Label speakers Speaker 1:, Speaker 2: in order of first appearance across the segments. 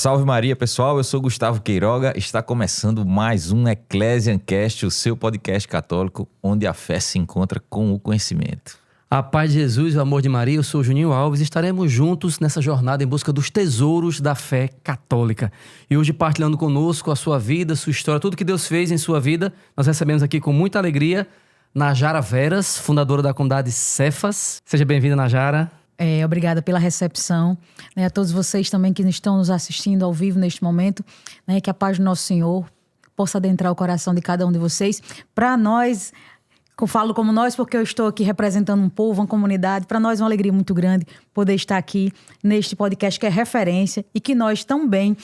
Speaker 1: Salve Maria, pessoal. Eu sou Gustavo Queiroga. Está começando mais um Ecclesiancast, o seu podcast católico, onde a fé se encontra com o conhecimento.
Speaker 2: A paz de Jesus e o amor de Maria, eu sou Juninho Alves e estaremos juntos nessa jornada em busca dos tesouros da fé católica. E hoje, partilhando conosco a sua vida, sua história, tudo que Deus fez em sua vida, nós recebemos aqui com muita alegria Najara Veras, fundadora da comunidade Cefas. Seja bem-vinda, Najara.
Speaker 3: Obrigada pela recepção, a todos vocês também que estão nos assistindo ao vivo neste momento, que a paz do nosso Senhor possa adentrar o coração de cada um de vocês. Para nós, eu falo como nós porque eu estou aqui representando um povo, uma comunidade, para nós é uma alegria muito grande poder estar aqui neste podcast que é referência e que nós também,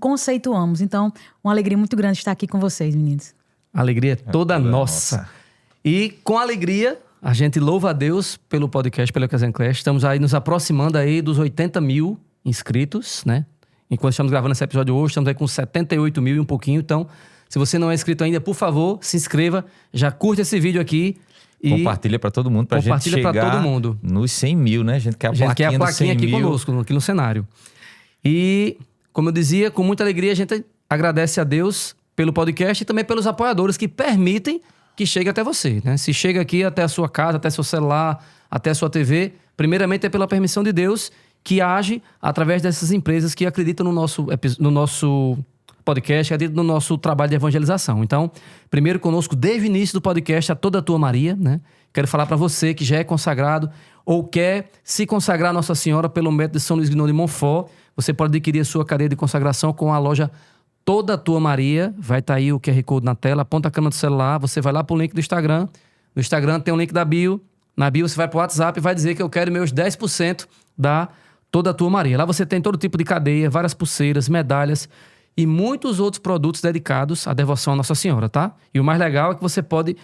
Speaker 3: conceituamos. Então, uma alegria muito grande estar aqui com vocês, meninos.
Speaker 2: A alegria é toda nossa. E com alegria, a gente louva a Deus pelo podcast, pelo Ecclesiancast. Estamos aí nos aproximando aí dos 80 mil inscritos, né? Enquanto estamos gravando esse episódio hoje, estamos aí com 78 mil e um pouquinho. Então, se você não é inscrito ainda, por favor, se inscreva. Já curte esse vídeo aqui. E
Speaker 1: compartilha para todo mundo, para a gente chegar
Speaker 2: todo mundo.
Speaker 1: Nos 100 mil, né? A gente quer a plaquinha
Speaker 2: aqui
Speaker 1: mil.
Speaker 2: Conosco, aqui no cenário. E, como eu dizia, com muita alegria, a gente agradece a Deus pelo podcast e também pelos apoiadores que permitem que chegue até você, né? Se chega aqui até a sua casa, até seu celular, até a sua TV, primeiramente é pela permissão de Deus que age através dessas empresas que acreditam no nosso podcast, que acreditam no nosso trabalho de evangelização. Então, primeiro conosco, desde o início do podcast, a Toda a Tua Maria, né? Quero falar para você que já é consagrado ou quer se consagrar a Nossa Senhora pelo método de São Luís Guinot de Montfort, você pode adquirir a sua cadeia de consagração com a loja Toda a Tua Maria. Vai estar aí o QR Code na tela, aponta a câmera do celular, você vai lá pro link do Instagram. No Instagram tem um link da bio. Na bio você vai pro WhatsApp e vai dizer que eu quero meus 10% da Toda a Tua Maria. Lá você tem todo tipo de cadeia, várias pulseiras, medalhas e muitos outros produtos dedicados à devoção à Nossa Senhora, tá? E o mais legal é que você pode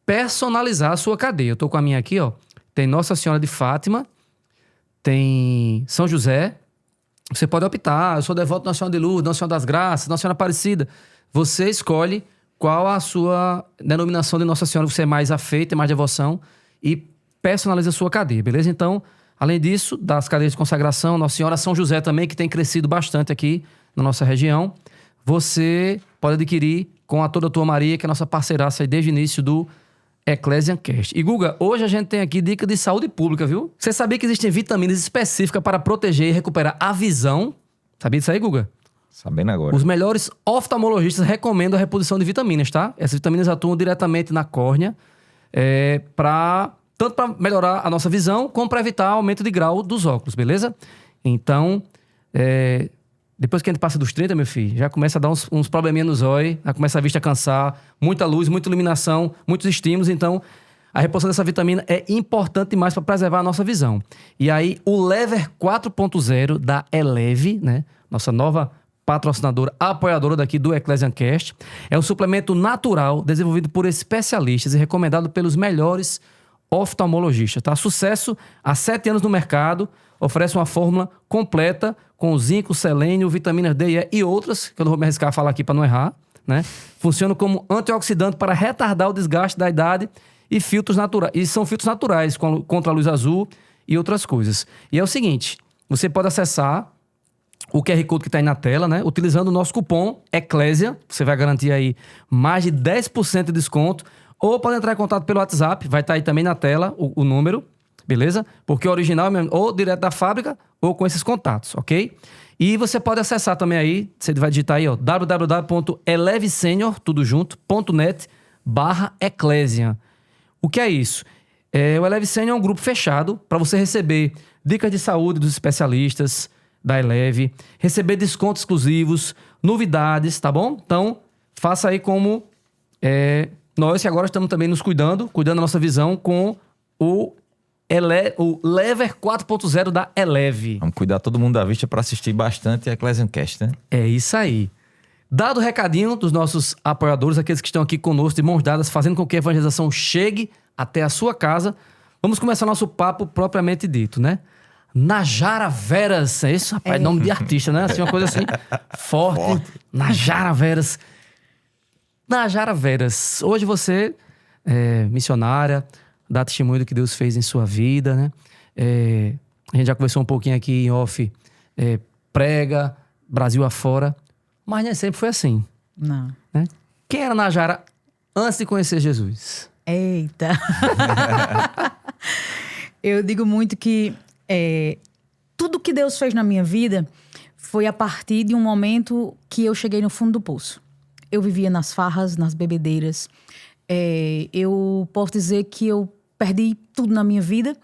Speaker 2: personalizar a sua cadeia. Eu tô com a minha aqui, ó. Tem Nossa Senhora de Fátima, tem São José. Você pode optar, eu sou devoto Nossa Senhora de Lourdes, Nossa Senhora das Graças, Nossa Senhora Aparecida. Você escolhe qual a sua denominação de Nossa Senhora você é mais afeita, mais devoção e personaliza a sua cadeia, beleza? Então, além disso, das cadeias de consagração, Nossa Senhora São José também, que tem crescido bastante aqui na nossa região, você pode adquirir com a Toda a Tua Maria, que é a nossa parceiraça aí desde o início do Ecclesiancast. E Guga, hoje a gente tem aqui dica de saúde pública, viu? Você sabia que existem vitaminas específicas para proteger e recuperar a visão? Sabia disso aí, Guga?
Speaker 1: Sabendo agora.
Speaker 2: Os melhores oftalmologistas recomendam a reposição de vitaminas, tá? Essas vitaminas atuam diretamente na córnea, tanto para melhorar a nossa visão, como para evitar aumento de grau dos óculos, beleza? Então, depois que a gente passa dos 30, meu filho, já começa a dar uns probleminha nos olhos, já começa a vista a cansar, muita luz, muita iluminação, muitos estímulos. Então, a reposição dessa vitamina é importante demais para preservar a nossa visão. E aí, o Lever 4.0 da Eleve, né? Nossa nova patrocinadora, apoiadora daqui do Ecclesiancast, é um suplemento natural desenvolvido por especialistas e recomendado pelos melhores oftalmologistas, tá? Sucesso há 7 anos no mercado, oferece uma fórmula completa com zinco, selênio, vitaminas D e E e outras, que eu não vou me arriscar a falar aqui para não errar, né? Funciona como antioxidante para retardar o desgaste da idade e filtros naturais. E são filtros naturais contra a luz azul e outras coisas. E é o seguinte, você pode acessar o QR Code que está aí na tela, né? Utilizando o nosso cupom ECCLESIA, você vai garantir aí mais de 10% de desconto, ou pode entrar em contato pelo WhatsApp, vai estar aí também na tela o número, beleza? Porque o original é mesmo, ou direto da fábrica ou com esses contatos, ok? E você pode acessar também aí, você vai digitar aí, ó, www.elevesenior.net/Ecclesia. O que é isso? O Eleve Senior é um grupo fechado para você receber dicas de saúde dos especialistas da Eleve, receber descontos exclusivos, novidades, tá bom? Então, faça aí como nós que agora estamos também nos cuidando da nossa visão com o Lever 4.0 da Eleve.
Speaker 1: Vamos cuidar todo mundo da vista para assistir bastante a Ecclesiancast, né?
Speaker 2: É isso aí. Dado o recadinho dos nossos apoiadores, aqueles que estão aqui conosco de mãos dadas, fazendo com que a evangelização chegue até a sua casa, vamos começar nosso papo propriamente dito, né? Najara Veras, é isso, rapaz? Nome de artista, né? Assim, uma coisa assim, forte. Najara Veras. Najara Veras, hoje você é missionária, dá testemunho do que Deus fez em sua vida, né? A gente já conversou um pouquinho aqui em off, prega, Brasil afora. Mas nem sempre foi assim,
Speaker 3: Não.
Speaker 2: né? Quem era Najara antes de conhecer Jesus?
Speaker 3: Eita. Eu digo muito que tudo que Deus fez na minha vida foi a partir de um momento que eu cheguei no fundo do poço. Eu vivia nas farras, nas bebedeiras. Eu posso dizer que eu perdi tudo na minha vida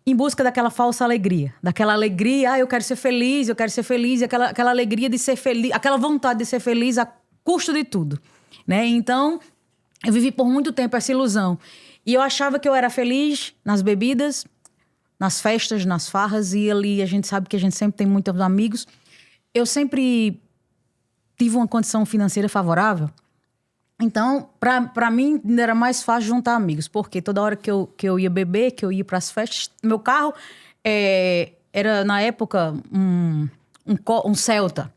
Speaker 3: em busca daquela falsa alegria. Daquela alegria, eu quero ser feliz, e aquela alegria de ser feliz, aquela vontade de ser feliz a custo de tudo, né? Então, eu vivi por muito tempo essa ilusão. E eu achava que eu era feliz nas bebidas, nas festas, nas farras, e ali a gente sabe que a gente sempre tem muitos amigos. Eu sempre tive uma condição financeira favorável. Então, pra mim, ainda era mais fácil juntar amigos. Porque toda hora que eu ia beber, que eu ia pras festas, meu carro era, na época, um Celta.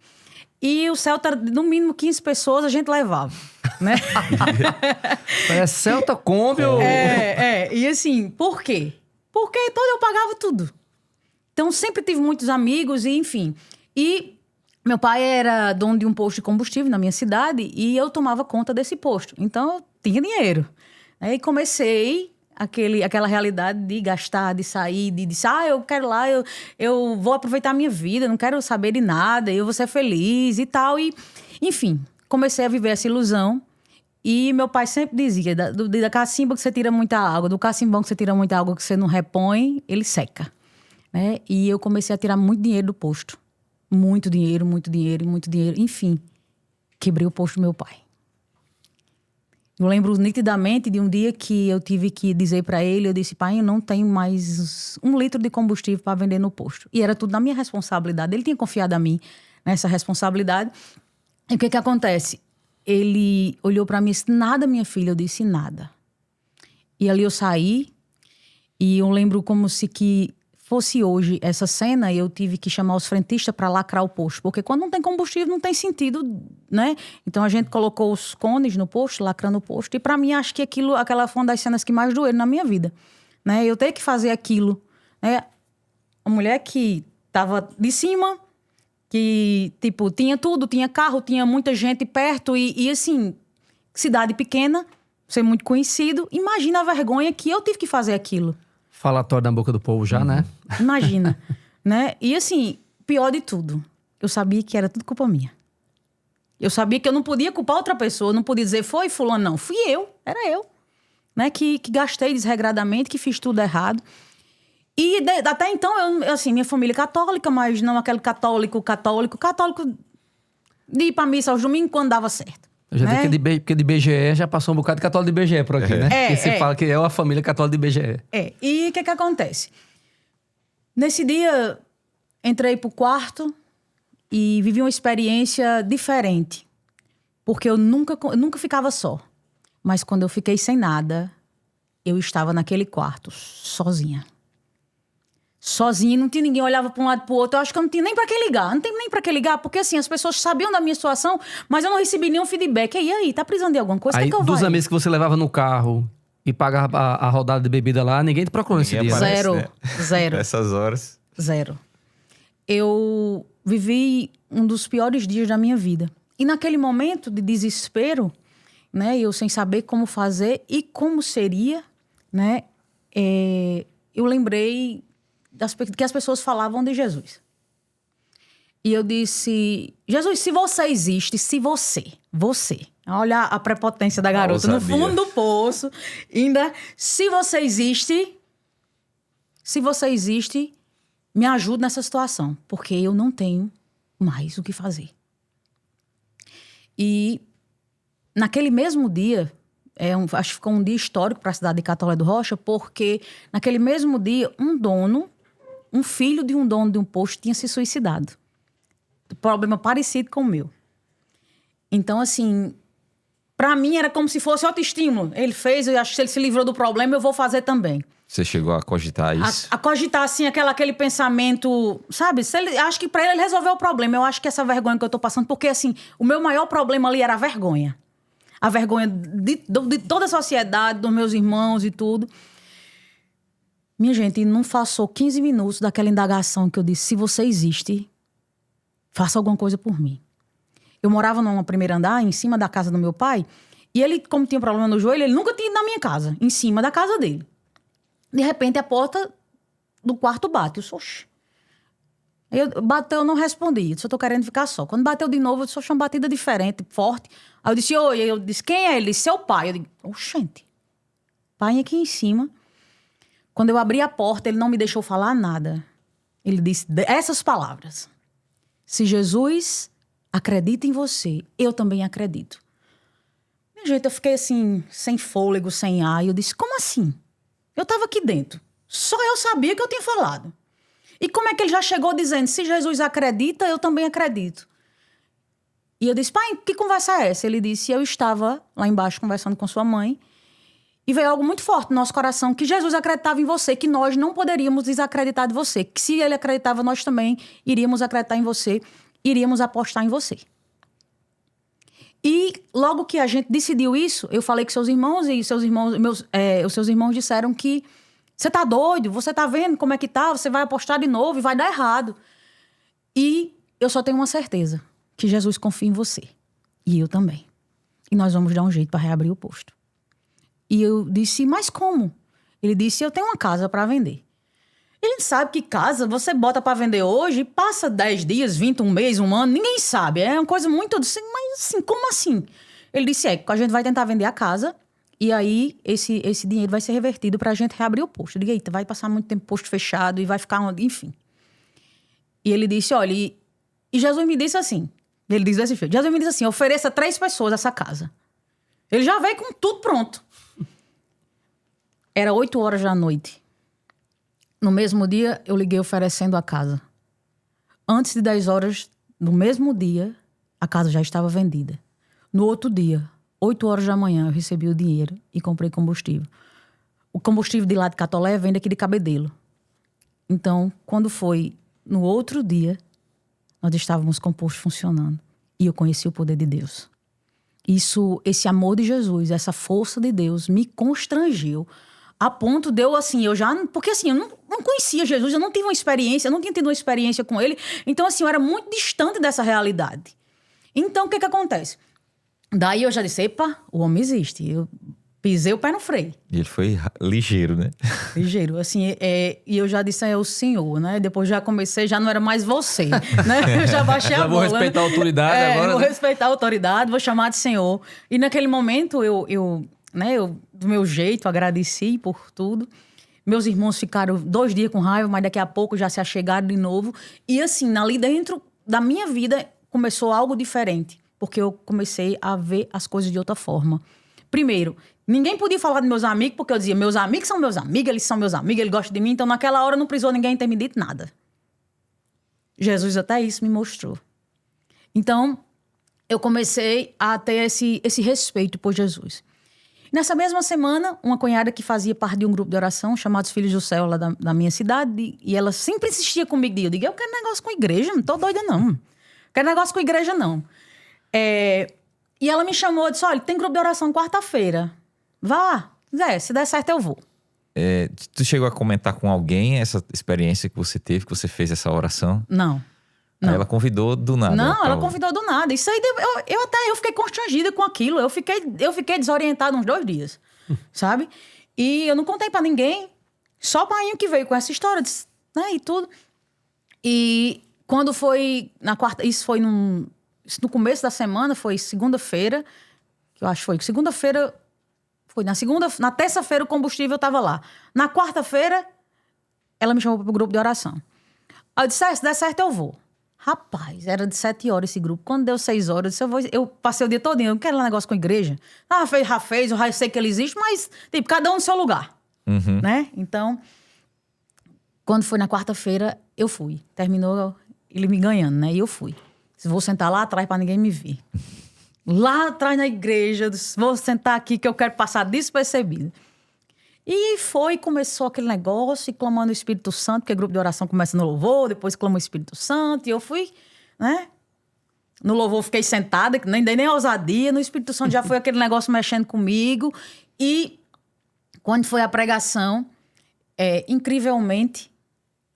Speaker 3: E o Celta, no mínimo 15 pessoas, a gente levava, né?
Speaker 2: É Celta Kombi ou...
Speaker 3: E assim, por quê? Porque todo eu pagava tudo. Então, sempre tive muitos amigos e, enfim. E meu pai era dono de um posto de combustível na minha cidade e eu tomava conta desse posto. Então, eu tinha dinheiro. Aí comecei aquela realidade de gastar, de sair, de eu quero lá, eu vou aproveitar a minha vida, não quero saber de nada, eu vou ser feliz e tal. E, enfim, comecei a viver essa ilusão. E meu pai sempre dizia, da cacimba que você tira muita água, do cacimbão que você tira muita água que você não repõe, ele seca, né? E eu comecei a tirar muito dinheiro do posto. Muito dinheiro, muito dinheiro, muito dinheiro. Enfim, quebrei o posto do meu pai. Eu lembro nitidamente de um dia que eu tive que dizer para ele, eu disse, pai, eu não tenho mais 1 litro de combustível para vender no posto. E era tudo na minha responsabilidade. Ele tinha confiado a mim nessa responsabilidade. E o que acontece? Ele olhou para mim e disse, nada, minha filha. Eu disse, nada. E ali eu saí e eu lembro como se que fosse hoje essa cena, eu tive que chamar os frentistas para lacrar o posto. Porque quando não tem combustível, não tem sentido, né? Então a gente colocou os cones no posto, lacrando o posto. E para mim, acho que aquela foi uma das cenas que mais doeram na minha vida, né? Eu ter que fazer aquilo, né? Uma mulher que estava de cima, que, tipo, tinha tudo, tinha carro, tinha muita gente perto e assim, cidade pequena, ser muito conhecido. Imagina a vergonha que eu tive que fazer aquilo.
Speaker 2: Falatório na boca do povo já, né?
Speaker 3: Imagina, né? E assim, pior de tudo, eu sabia que era tudo culpa minha. Eu sabia que eu não podia culpar outra pessoa, eu não podia dizer, foi fulano, não. Fui eu, era eu, né? Que gastei desregradamente, que fiz tudo errado. E até então, assim, minha família é católica, mas não aquele católico de ir pra missa aos domingos quando dava certo.
Speaker 2: Eu já
Speaker 3: né?
Speaker 2: vi porque de BGE já passou um bocado de católico de BGE por aqui, né? Que se fala que é uma família católica de BGE.
Speaker 3: E o que acontece? Nesse dia, entrei pro quarto e vivi uma experiência diferente. Porque eu nunca ficava só. Mas quando eu fiquei sem nada, eu estava naquele quarto, sozinha. Sozinha, não tinha ninguém, olhava para um lado e para o outro. Eu acho que eu não tinha nem para quem ligar. Não tem nem para quem ligar, porque assim, as pessoas sabiam da minha situação, mas eu não recebi nenhum feedback. E aí, tá precisando de alguma coisa?
Speaker 2: Aí,
Speaker 3: que eu
Speaker 2: dos
Speaker 3: vou?
Speaker 2: amigos que você levava no carro e pagava a rodada de bebida lá, ninguém te procurou nesse dia.
Speaker 1: aparece,
Speaker 3: Zero.
Speaker 1: né?
Speaker 3: Zero.
Speaker 1: Nessas horas.
Speaker 3: Zero. Eu vivi um dos piores dias da minha vida. E naquele momento de desespero, né, eu sem saber como fazer e como seria, né, eu lembrei que as pessoas falavam de Jesus. E eu disse, Jesus, se você existe, se você, olha a prepotência da garota, no fundo do poço, ainda, se você existe, me ajude nessa situação, porque eu não tenho mais o que fazer. E naquele mesmo dia, acho que ficou um dia histórico para a cidade de Catolé do Rocha, porque naquele mesmo dia, um filho de um dono de um posto tinha se suicidado. Problema parecido com o meu. Então, assim, para mim era como se fosse autoestímulo. Ele fez, eu acho que se ele se livrou do problema, eu vou fazer também.
Speaker 1: Você chegou a cogitar isso?
Speaker 3: A cogitar, assim, aquele pensamento, sabe? Acho que para ele resolveu o problema. Eu acho que essa vergonha que eu tô passando, porque, assim, o meu maior problema ali era a vergonha. A vergonha de toda a sociedade, dos meus irmãos e tudo. Minha gente, não passou 15 minutos daquela indagação que eu disse, se você existe, faça alguma coisa por mim. Eu morava numa primeira andar, em cima da casa do meu pai, e ele, como tinha problema no joelho, ele nunca tinha ido na minha casa, em cima da casa dele. De repente, a porta do quarto bate. Eu disse, oxe. Bateu, eu não respondi. Eu disse, eu tô querendo ficar só. Quando bateu de novo, eu disse, oxe, uma batida diferente, forte. Aí eu disse, oi. Eu disse, quem é ele? Ele disse, seu pai. Eu disse, oxente. Pai aqui em cima. Quando eu abri a porta, ele não me deixou falar nada. Ele disse essas palavras. Se Jesus acredita em você, eu também acredito. Meu jeito, eu fiquei assim, sem fôlego, sem ar. E eu disse, como assim? Eu estava aqui dentro. Só eu sabia que eu tinha falado. E como é que ele já chegou dizendo, se Jesus acredita, eu também acredito? E eu disse, pai, que conversa é essa? Ele disse, eu estava lá embaixo conversando com sua mãe e veio algo muito forte no nosso coração, que Jesus acreditava em você, que nós não poderíamos desacreditar de você, que se ele acreditava, nós também iríamos acreditar em você, iríamos apostar em você. E logo que a gente decidiu isso, eu falei com seus irmãos e seus irmãos, os seus irmãos disseram que você tá doido, você tá vendo como é que tá, você vai apostar de novo e vai dar errado. E eu só tenho uma certeza, que Jesus confia em você. E eu também. E nós vamos dar um jeito para reabrir o posto. E eu disse, mas como? Ele disse, eu tenho uma casa para vender. E a gente sabe que casa você bota para vender hoje, passa 10 dias, 20, um mês, um ano, ninguém sabe. É uma coisa muito assim, mas assim, como assim? Ele disse, a gente vai tentar vender a casa e aí esse dinheiro vai ser revertido pra gente reabrir o posto. Eu digo, eita, vai passar muito tempo posto fechado e vai ficar, enfim. E ele disse, olha, e Jesus me disse assim, ele diz desse jeito, Jesus me disse assim, ofereça 3 pessoas essa casa. Ele já veio com tudo pronto. Era 8 horas da noite. No mesmo dia, eu liguei oferecendo a casa. Antes de 10 horas, no mesmo dia, a casa já estava vendida. No outro dia, 8 horas da manhã, eu recebi o dinheiro e comprei combustível. O combustível de lá de Catolé vem daqui de Cabedelo. Então, quando foi no outro dia, nós estávamos com o posto funcionando. E eu conheci o poder de Deus. Esse amor de Jesus, essa força de Deus me constrangeu a ponto de eu, assim, porque assim, eu não conhecia Jesus, eu não tive uma experiência, eu não tinha tido uma experiência com ele, então assim, eu era muito distante dessa realidade. Então, o que acontece? Daí eu já disse, epa, o homem existe, eu pisei o pé no freio.
Speaker 1: E ele foi ligeiro, né?
Speaker 3: Ligeiro, assim, e eu já disse, é o senhor, né? Depois já comecei, já não era mais você, né? Eu já baixei a bola.
Speaker 2: Já vou respeitar a autoridade agora.
Speaker 3: Vou
Speaker 2: né?
Speaker 3: respeitar a autoridade, vou chamar de senhor. E naquele momento, eu do meu jeito, agradeci por tudo. Meus irmãos ficaram 2 dias com raiva, mas daqui a pouco já se achegaram de novo. E assim, ali dentro da minha vida, começou algo diferente. Porque eu comecei a ver as coisas de outra forma. Primeiro, ninguém podia falar dos meus amigos, porque eu dizia, meus amigos são meus amigos, eles são meus amigos, eles gostam de mim. Então, naquela hora, não precisou ninguém ter me dito nada. Jesus até isso me mostrou. Então, eu comecei a ter esse respeito por Jesus. Nessa mesma semana, uma cunhada que fazia parte de um grupo de oração, chamado Filhos do Céu, lá da minha cidade, e ela sempre insistia comigo. Eu digo, eu quero negócio com igreja, não tô doida não. Quero negócio com igreja não. E ela me chamou e disse, olha, tem grupo de oração quarta-feira. Vá, se der certo eu vou.
Speaker 1: Tu chegou a comentar com alguém essa experiência que você teve, que você fez essa oração?
Speaker 3: Não.
Speaker 1: Aí ela convidou do nada.
Speaker 3: Não, ela convidou do nada. Isso aí, eu fiquei constrangida com aquilo. Eu fiquei desorientada uns 2 dias, sabe? E eu não contei pra ninguém. Só o Painho que veio com essa história, né? E tudo. E quando foi na quarta... Isso foi no começo da semana, foi segunda-feira. Que eu acho que foi segunda-feira... Foi na terça-feira o combustível estava lá. Na quarta-feira, ela me chamou pro grupo de oração. Aí eu disse, se der certo eu vou. Rapaz, era de 7 horas esse grupo. Quando deu 6 horas, eu passei o dia todinho. Eu não quero negócio com a igreja. Já fez, eu já sei que ele existe, mas, tipo, cada um no seu lugar.
Speaker 1: Uhum.
Speaker 3: Né? Então, quando foi na quarta-feira, eu fui. Terminou ele me ganhando, né? E eu fui. Vou sentar lá atrás pra ninguém me ver. Lá atrás na igreja, vou sentar aqui que eu quero passar despercebido. E começou aquele negócio, e clamando o Espírito Santo, porque o grupo de oração começa no louvor, depois clama o Espírito Santo, e eu fui, né? No louvor fiquei sentada, que nem dei nem ousadia, no Espírito Santo já foi aquele negócio mexendo comigo, e quando foi a pregação, incrivelmente,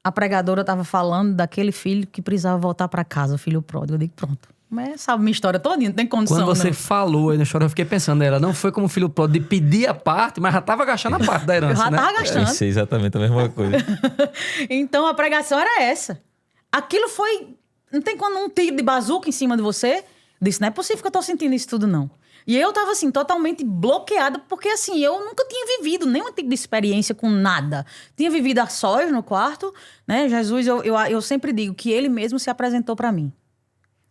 Speaker 3: a pregadora estava falando daquele filho que precisava voltar para casa, o filho pródigo. Eu digo, pronto. Mas sabe minha história toda, não tem condição.
Speaker 2: Quando você
Speaker 3: não.
Speaker 2: falou aí na história, eu fiquei pensando, ela não foi como filho pródigo de pedir a parte, mas já estava gastando a parte da herança,
Speaker 3: Eu já
Speaker 2: né?
Speaker 3: tava gastando.
Speaker 1: Isso é exatamente a mesma coisa.
Speaker 3: Então a pregação era essa. Aquilo foi. Não tem quando um tiro de bazuca em cima de você. Eu disse, não é possível que eu tô sentindo isso tudo, não. E eu tava assim, totalmente bloqueada, porque assim, eu nunca tinha vivido nenhum tipo de experiência com nada. Tinha vivido a sós no quarto, né? Jesus, eu sempre digo que ele mesmo se apresentou para mim.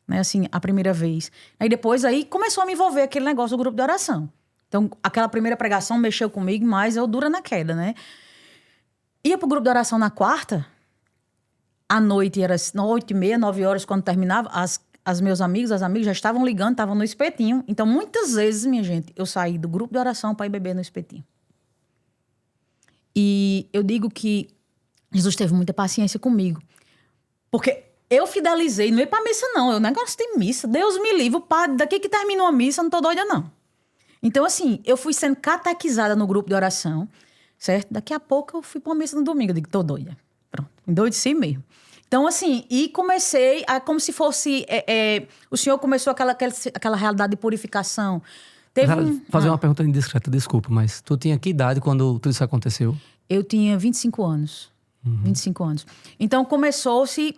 Speaker 3: Né? Assim, a primeira vez. Aí depois aí começou a me envolver aquele negócio do grupo de oração. Então, aquela primeira pregação mexeu comigo, mas eu dura na queda, né? Ia pro grupo de oração na quarta, à noite, era 8h30, 9h, quando terminava, as meus amigos, as amigas já estavam ligando, estavam no espetinho. Então, muitas vezes, minha gente, eu saí do grupo de oração para ir beber no espetinho. E eu digo que Jesus teve muita paciência comigo. Porque eu fidelizei, não ia pra missa, não. Eu não gosto de missa. Deus me livre, padre, daqui que terminou a missa, eu não tô doida, não. Então, assim, eu fui sendo catequizada no grupo de oração, certo? Daqui a pouco eu fui pra uma missa no domingo. Eu digo, tô doida. Pronto, endoideci mesmo. Então, assim, e comecei a, como se fosse... o senhor começou aquela realidade de purificação. Teve
Speaker 2: Fazer uma pergunta indiscreta, desculpa, mas tu tinha que idade quando tudo isso aconteceu?
Speaker 3: Eu tinha 25 anos. 25 anos. Então, começou-se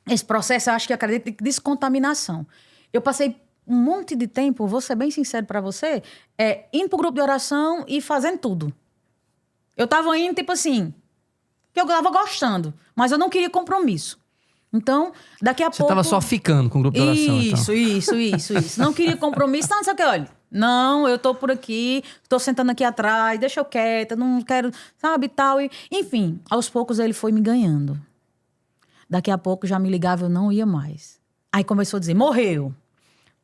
Speaker 3: esse processo, eu acho que acredito, de descontaminação. Eu passei um monte de tempo, vou ser bem sincero pra você, indo pro grupo de oração e fazendo tudo. Eu tava indo, tipo assim... que eu tava gostando, mas eu não queria compromisso. Então, daqui a pouco...
Speaker 2: Você tava só ficando com o grupo de oração, então.
Speaker 3: Isso. Não queria compromisso, não sei o que, olha. Não, eu tô por aqui, tô sentando aqui atrás, deixa eu quieta, não quero, sabe, tal. Enfim, aos poucos ele foi me ganhando. Daqui a pouco já me ligava, eu não ia mais. Aí começou a dizer, morreu.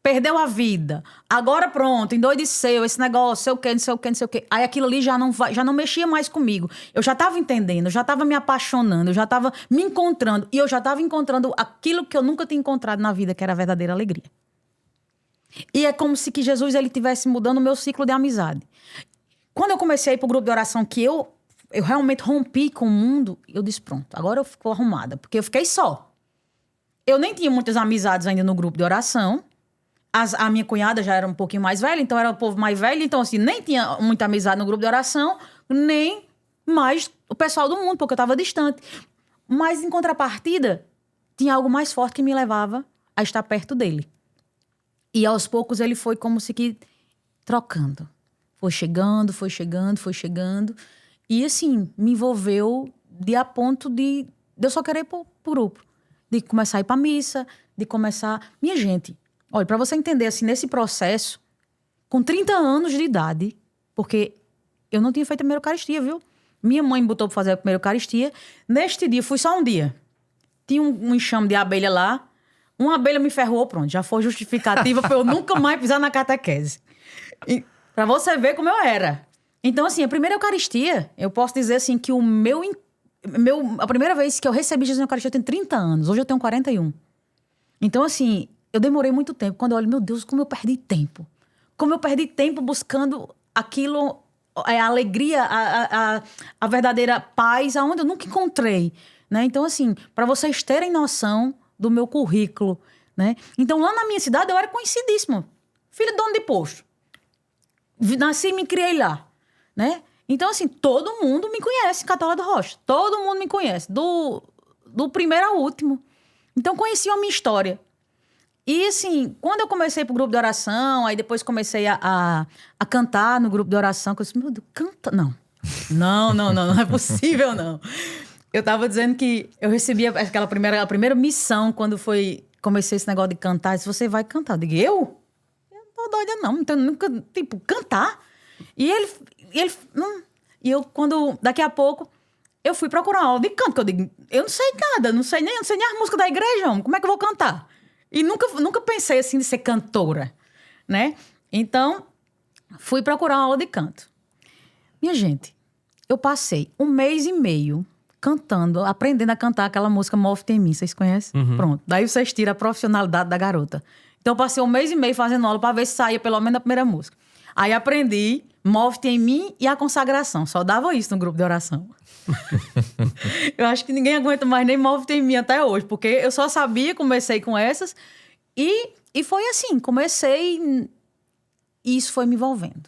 Speaker 3: Perdeu a vida. Agora pronto, endoideceu, esse negócio, não sei o quê. Aí aquilo ali já não mexia mais comigo. Eu já estava entendendo, eu já estava me apaixonando, eu já estava me encontrando. E eu já estava encontrando aquilo que eu nunca tinha encontrado na vida, que era a verdadeira alegria. E é como se que Jesus ele tivesse mudando o meu ciclo de amizade. Quando eu comecei a ir pro grupo de oração, que eu realmente rompi com o mundo, eu disse, pronto, agora eu fico arrumada. Porque eu fiquei só. Eu nem tinha muitas amizades ainda no grupo de oração. A minha cunhada já era um pouquinho mais velha, então era o povo mais velho. Então, assim, nem tinha muita amizade no grupo de oração, nem mais o pessoal do mundo, porque eu estava distante. Mas, em contrapartida, tinha algo mais forte que me levava a estar perto dele. E, aos poucos, ele foi como se que trocando. Foi chegando. E, assim, me envolveu a ponto de eu só querer ir pro grupo. De começar a ir pra missa, de começar... Minha gente... Olha, para você entender, assim, nesse processo, com 30 anos de idade, porque eu não tinha feito a primeira Eucaristia, viu? Minha mãe me botou para fazer a primeira Eucaristia. Neste dia, fui só um dia. Tinha um enxame de abelha lá. Uma abelha me ferrou, pronto. Já foi justificativa para eu nunca mais pisar na catequese. Para você ver como eu era. Então, assim, a primeira Eucaristia, eu posso dizer, assim, que a primeira vez que eu recebi Jesus na Eucaristia, eu tenho 30 anos. Hoje eu tenho 41. Então, assim... Eu demorei muito tempo. Quando eu olho, meu Deus, como eu perdi tempo. Como eu perdi tempo buscando aquilo, a alegria, a verdadeira paz, aonde eu nunca encontrei. Né? Então, assim, para vocês terem noção do meu currículo. Né? Então, lá na minha cidade, eu era conhecidíssima. Filha de dono de posto. Nasci e me criei lá. Né? Então, assim, todo mundo me conhece, Católica do Rocha. Todo mundo me conhece. Do primeiro ao último. Então, conheciam a minha história. E, assim, quando eu comecei pro grupo de oração, aí depois comecei a cantar no grupo de oração, eu disse, meu Deus, canta... Não é possível, não. Eu tava dizendo que eu recebi a primeira missão quando comecei esse negócio de cantar. Eu disse, você vai cantar? Eu digo, eu? Eu não tô doida, não. Então, nunca, tipo, cantar. E ele não... E eu, daqui a pouco, eu fui procurar uma aula de canto, que eu digo, eu não sei nada, não sei nem as músicas da igreja, homem. Como é que eu vou cantar? E nunca pensei, assim, de ser cantora, né? Então, fui procurar uma aula de canto. Minha gente, eu passei 1 mês e meio cantando, aprendendo a cantar aquela música Move-te em mim, vocês conhecem?
Speaker 2: Uhum.
Speaker 3: Pronto, daí vocês tiram a profissionalidade da garota. Então, eu passei 1 mês e meio fazendo aula para ver se saía pelo menos a primeira música. Aí aprendi, move-te em mim e a consagração. Só dava isso no grupo de oração. Eu acho que ninguém aguenta mais nem move-te em mim até hoje, porque eu só sabia, comecei com essas e foi assim, comecei e isso foi me envolvendo.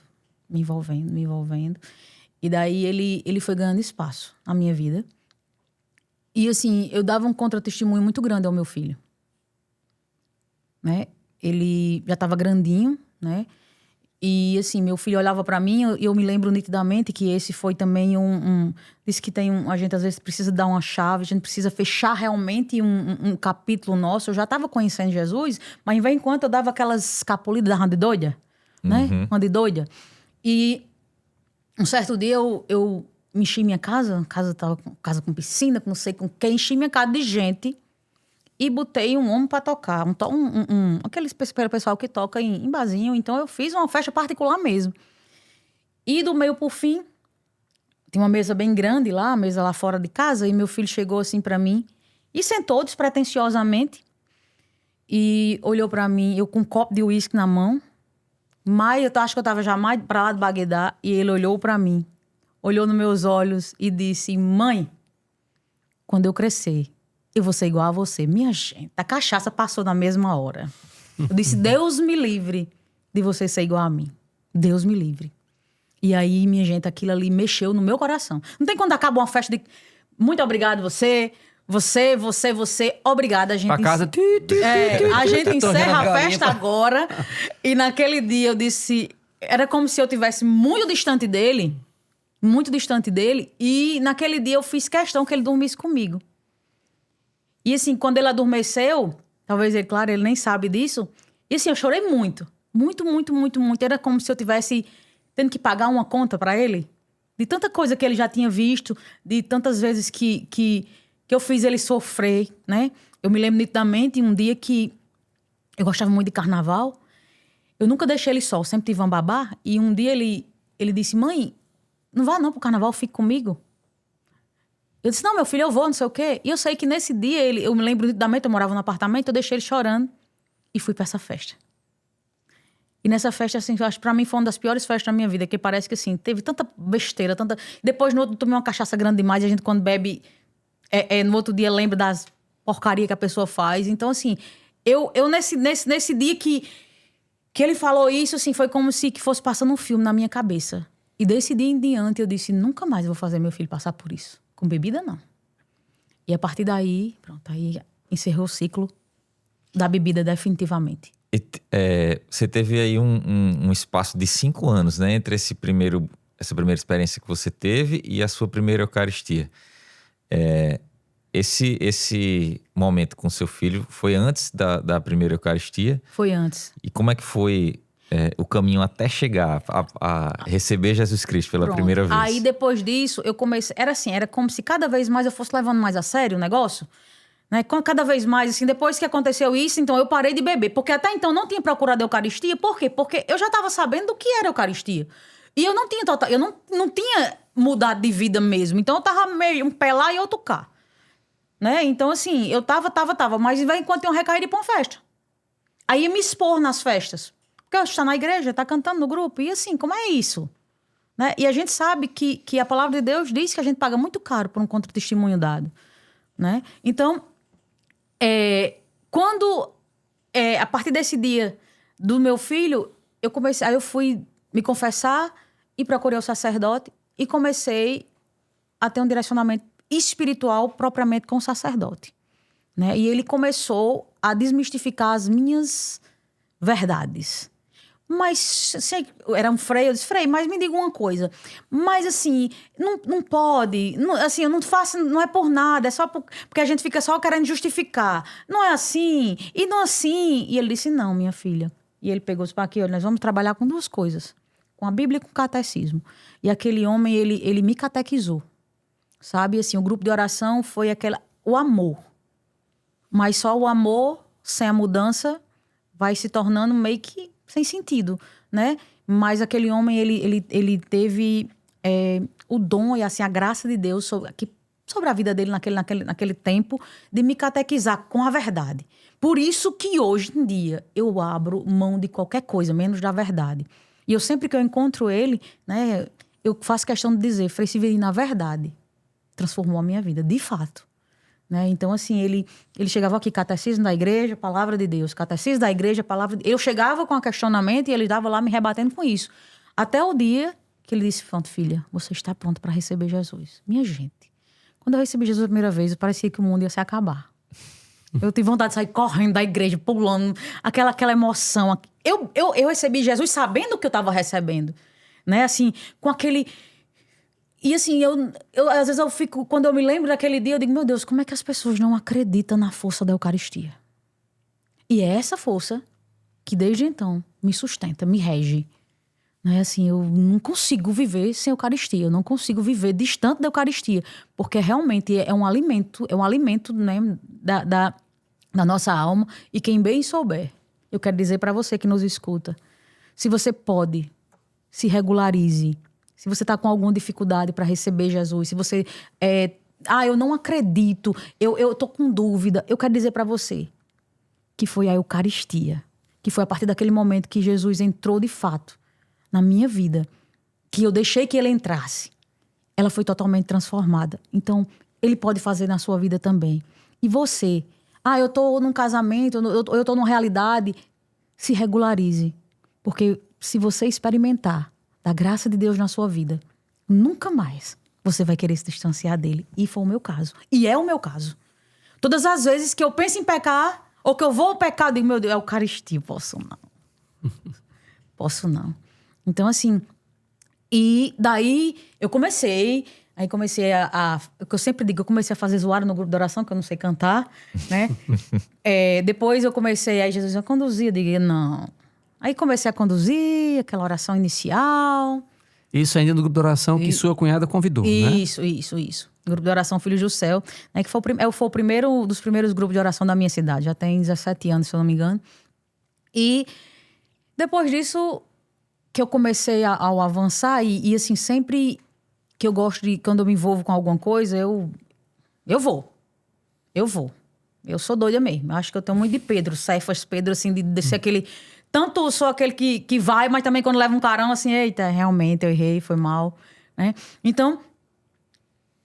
Speaker 3: E daí ele foi ganhando espaço na minha vida. E assim, eu dava um contra-testemunho muito grande ao meu filho. Né? Ele já estava grandinho, né? E assim, meu filho olhava para mim e eu me lembro nitidamente que esse foi também Diz que a gente às vezes precisa dar uma chave, a gente precisa fechar realmente um capítulo nosso. Eu já estava conhecendo Jesus, mas em vez em quando eu dava aquelas escapulidas da rã de doida, né? Rã de doida. E um certo dia eu enchi minha casa tava casa com piscina, com não sei com quem, enchi minha casa de gente e botei um homem para tocar, aquele pessoal que toca em barzinho. Então eu fiz uma festa particular mesmo. E do meio por fim, tem uma mesa bem grande lá, a mesa lá fora de casa, e meu filho chegou assim para mim e sentou despretensiosamente e olhou para mim, eu com um copo de uísque na mão, mas eu acho que eu tava já mais para lá de Baguedá, e ele olhou para mim, olhou nos meus olhos e disse: mãe, quando eu crescer, eu vou ser igual a você. Minha gente, a cachaça passou na mesma hora. Eu disse: Deus me livre de você ser igual a mim. Deus me livre. E aí, minha gente, aquilo ali mexeu no meu coração. Não tem quando acaba uma festa de muito obrigado você, obrigada. A gente
Speaker 2: Pra casa.
Speaker 3: a gente encerra a festa agora. E naquele dia eu disse, era como se eu tivesse muito distante dele. E naquele dia eu fiz questão que ele dormisse comigo. E assim, quando ele adormeceu, talvez ele nem sabe disso. E assim, eu chorei muito. Muito. Era como se eu tivesse tendo que pagar uma conta pra ele. De tanta coisa que ele já tinha visto, de tantas vezes que eu fiz ele sofrer, né? Eu me lembro nitidamente um dia que eu gostava muito de carnaval. Eu nunca deixei ele só, sempre tive um babá. E um dia ele disse: mãe, não vá não pro carnaval, fique comigo. Eu disse: não, meu filho, eu vou, não sei o quê. E eu sei que nesse dia, eu me lembro nitidamente, eu morava no apartamento, eu deixei ele chorando e fui pra essa festa. E nessa festa, assim, eu acho que pra mim foi uma das piores festas da minha vida, que parece que, assim, teve tanta besteira, tanta... Depois, no outro, tomei uma cachaça grande demais, e a gente, quando bebe, no outro dia, lembra das porcarias que a pessoa faz. Então, assim, eu nesse dia que ele falou isso, assim, foi como se que fosse passando um filme na minha cabeça. E desse dia em diante, eu disse: nunca mais eu vou fazer meu filho passar por isso. Com bebida, não. E a partir daí, pronto, aí encerrou o ciclo da bebida definitivamente.
Speaker 1: Você teve aí um espaço de 5 anos, né? Entre essa primeira experiência que você teve e a sua primeira Eucaristia. Esse momento com seu filho foi antes da primeira Eucaristia?
Speaker 3: Foi antes.
Speaker 1: E como é que foi o caminho até chegar a receber Jesus Cristo pela primeira vez?
Speaker 3: Aí depois disso, eu comecei... Era como se cada vez mais eu fosse levando mais a sério o negócio. Né? Cada vez mais, assim, depois que aconteceu isso, então eu parei de beber. Porque até então não tinha procurado a Eucaristia. Por quê? Porque eu já estava sabendo do que era a Eucaristia. E eu não tinha mudado de vida mesmo. Então eu tava meio um pé lá e outro cá. Né? Então, assim, eu tava. Mas enquanto eu recaí de ir pra uma festa. Aí ia me expor nas festas. Porque eu estou na igreja, tá cantando no grupo. E assim, como é isso? Né? E a gente sabe que a palavra de Deus diz que a gente paga muito caro por um contra-testemunho dado. Né? Então... a partir desse dia do meu filho, aí eu fui me confessar e procurei o sacerdote e comecei a ter um direcionamento espiritual propriamente com o sacerdote, né? E ele começou a desmistificar as minhas verdades. Mas, assim, era um Frei, eu disse: Frei, mas me diga uma coisa. Mas, assim, não pode. Não, assim, eu não faço, não é por nada, é só porque a gente fica só querendo justificar. Não é assim, e não assim. E ele disse: não, minha filha. E ele pegou para aqui: olha, nós vamos trabalhar com 2 coisas. Com a Bíblia e com o catecismo. E aquele homem, ele me catequizou. Sabe, assim, o grupo de oração foi o amor. Mas só o amor, sem a mudança, vai se tornando meio que sem sentido, né? Mas aquele homem, ele teve o dom e assim, a graça de Deus sobre a vida dele naquele tempo, de me catequizar com a verdade. Por isso que hoje em dia eu abro mão de qualquer coisa, menos da verdade. E eu sempre que eu encontro ele, né, eu faço questão de dizer, Frei Severino, na verdade, transformou a minha vida, de fato. Né? Então, assim, ele chegava aqui, catecismo da igreja, palavra de Deus. Catecismo da igreja, palavra de Deus. Eu chegava com um questionamento e ele estava lá me rebatendo com isso. Até o dia que ele disse, pronto, filha, você está pronta para receber Jesus. Minha gente, quando eu recebi Jesus a primeira vez, parecia que o mundo ia se acabar. Eu tive vontade de sair correndo da igreja, pulando, aquela emoção. Eu recebi Jesus sabendo o que eu estava recebendo. Né? Assim, com aquele... E assim, às vezes eu fico... Quando eu me lembro daquele dia, eu digo, meu Deus, como é que as pessoas não acreditam na força da Eucaristia? E é essa força que desde então me sustenta, me rege. Né? Assim, eu não consigo viver sem Eucaristia. Eu não consigo viver distante da Eucaristia. Porque realmente é um alimento né, da nossa alma. E quem bem souber, eu quero dizer para você que nos escuta, se você pode, se regularize. Se você está com alguma dificuldade para receber Jesus, se você... eu não acredito, eu tô com dúvida. Eu quero dizer para você que foi a Eucaristia, que foi a partir daquele momento que Jesus entrou de fato na minha vida, que eu deixei que ele entrasse. Ela foi totalmente transformada. Então, ele pode fazer na sua vida também. E você... eu tô num casamento, eu tô numa realidade... Se regularize. Porque se você experimentar da graça de Deus na sua vida, nunca mais você vai querer se distanciar dele. E foi o meu caso. E é o meu caso. Todas as vezes que eu penso em pecar, ou que eu vou pecar, eu digo, meu Deus, é Eucaristia, posso não. Posso não. Então, assim... E daí, eu comecei... Aí comecei o que eu sempre digo, eu comecei a fazer zoada no grupo de oração, que eu não sei cantar, né? Depois eu comecei, aí Jesus me conduzia, eu digo, não... Aí comecei a conduzir aquela oração inicial.
Speaker 2: Isso ainda no grupo de oração que sua cunhada convidou, né?
Speaker 3: Isso. Grupo de oração Filhos do Céu, né, que foi o primeiro dos primeiros grupos de oração da minha cidade. Já tem 17 anos, se eu não me engano. E depois disso, que eu comecei ao avançar, e assim, sempre que eu gosto de... Quando eu me envolvo com alguma coisa, eu vou. Eu sou doida mesmo. Eu acho que eu tenho muito de Pedro, Cefas, Pedro, assim, de ser aquele... Tanto sou aquele que vai, mas também quando leva um carão, assim, eita, realmente eu errei, foi mal, né? Então,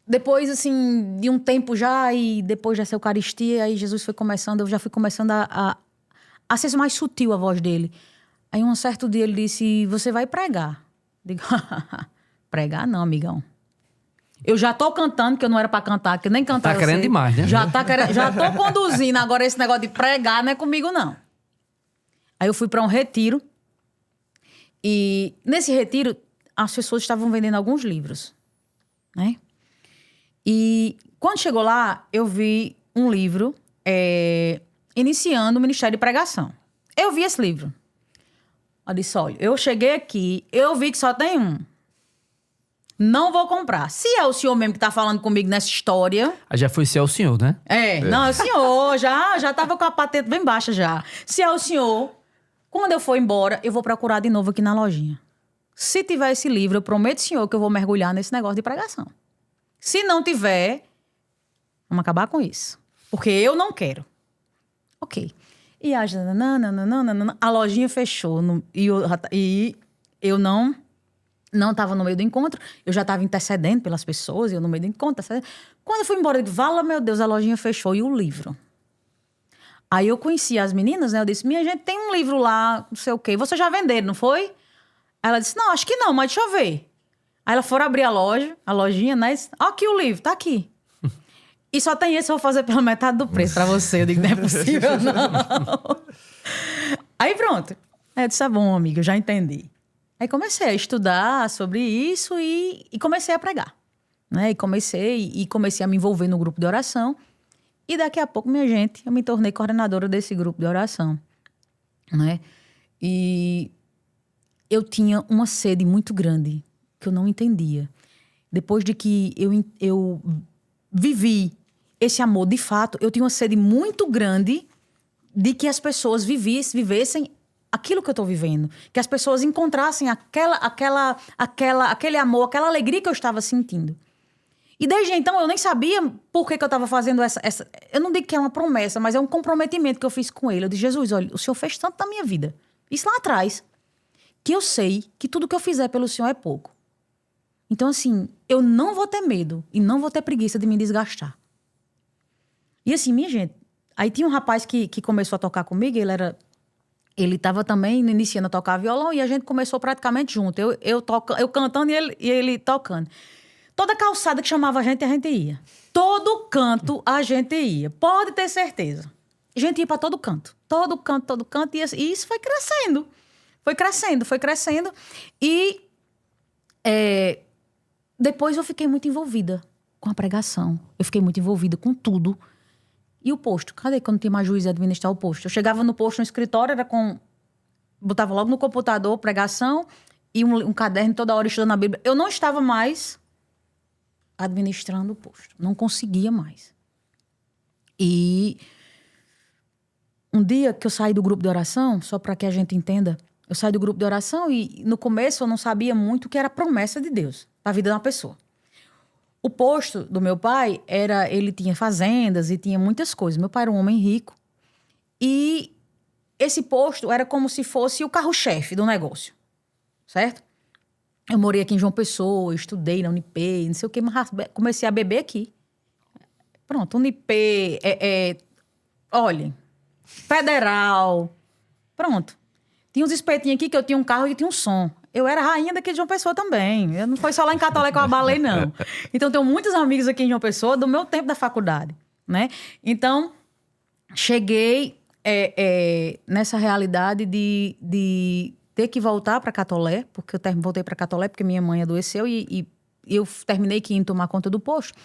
Speaker 3: depois, assim, de um tempo já, e depois dessa Eucaristia, aí Jesus foi começando, eu já fui começando a ser mais sutil a voz dele. Aí um certo dia ele disse, você vai pregar. Digo, pregar não, amigão. Eu já tô cantando, que eu não era pra cantar, que eu nem cantar.
Speaker 2: Tá querendo demais, né?
Speaker 3: Já tô conduzindo, agora esse negócio de pregar não é comigo, não. Aí eu fui para um retiro e nesse retiro as pessoas estavam vendendo alguns livros, né? E quando chegou lá, eu vi um livro iniciando o Ministério de Pregação. Eu vi esse livro. Eu disse, olha, eu cheguei aqui, eu vi que só tem um. Não vou comprar. Se é o senhor mesmo que tá falando comigo nessa história...
Speaker 2: Aí já foi se é o senhor, né?
Speaker 3: Não, é o senhor. Já tava com a patente bem baixa já. Se é o senhor... Quando eu for embora, eu vou procurar de novo aqui na lojinha. Se tiver esse livro, eu prometo, senhor, que eu vou mergulhar nesse negócio de pregação. Se não tiver, vamos acabar com isso. Porque eu não quero. Ok. E a lojinha fechou. E eu não estava no meio do encontro. Eu já estava intercedendo pelas pessoas, eu no meio do encontro. Quando eu fui embora, eu disse, vala, meu Deus, a lojinha fechou. E o livro? Aí eu conheci as meninas, né? Eu disse, minha gente, tem um livro lá, não sei o quê. Vocês já venderam, não foi? Aí ela disse, não, acho que não, mas deixa eu ver. Aí elas foram abrir a lojinha, né? Ó, aqui o livro, tá aqui. E só tem esse, eu vou fazer pela metade do preço pra você. Eu digo, não é possível, não. Aí pronto. Aí eu disse, tá bom, amiga, eu já entendi. Aí comecei a estudar sobre isso e comecei a pregar. Né? E comecei a me envolver no grupo de oração. E daqui a pouco, minha gente, eu me tornei coordenadora desse grupo de oração, né? E eu tinha uma sede muito grande, que eu não entendia. Depois de que eu vivi esse amor de fato, eu tinha uma sede muito grande de que as pessoas vivessem aquilo que eu estou vivendo. Que as pessoas encontrassem aquele amor, aquela alegria que eu estava sentindo. E desde então, eu nem sabia por que eu estava fazendo essa... Eu não digo que é uma promessa, mas é um comprometimento que eu fiz com ele. Eu disse, Jesus, olha, o Senhor fez tanto na minha vida. Isso lá atrás. que eu sei que tudo que eu fizer pelo Senhor é pouco. Então, assim, eu não vou ter medo e não vou ter preguiça de me desgastar. E assim, minha gente, aí tinha um rapaz que começou a tocar comigo, ele estava também iniciando a tocar violão e a gente começou praticamente junto. Eu cantando e ele tocando. Toda calçada que chamava a gente ia. Todo canto a gente ia. Pode ter certeza. A gente ia para todo canto. Todo canto. E isso foi crescendo. Foi crescendo. E depois eu fiquei muito envolvida com a pregação. Eu fiquei muito envolvida com tudo. E o posto? Cadê que eu não tinha mais juiz de administrar o posto? Eu chegava no posto, no escritório, botava logo no computador, pregação, e um caderno toda hora estudando a Bíblia. Eu não estava mais administrando o posto. Não conseguia mais. E um dia que eu saí do grupo de oração, só para que a gente entenda, eu saí do grupo de oração e no começo eu não sabia muito o que era promessa de Deus para a vida de uma pessoa. O posto do meu pai ele tinha fazendas e tinha muitas coisas. Meu pai era um homem rico e esse posto era como se fosse o carro-chefe do negócio, certo? Eu morei aqui em João Pessoa, estudei na Unip, não sei o que, mas comecei a beber aqui. Pronto, Unip, olhem, Federal, pronto. Tinha uns espetinhos aqui que eu tinha um carro e tinha um som. Eu era rainha daqui de João Pessoa também. Eu não foi só lá em Catolé que eu abalei, não. Então, tenho muitos amigos aqui em João Pessoa do meu tempo da faculdade, né? Então, cheguei nessa realidade de ter que voltar para Catolé, porque eu voltei para Catolé porque minha mãe adoeceu e eu terminei que ia tomar conta do posto.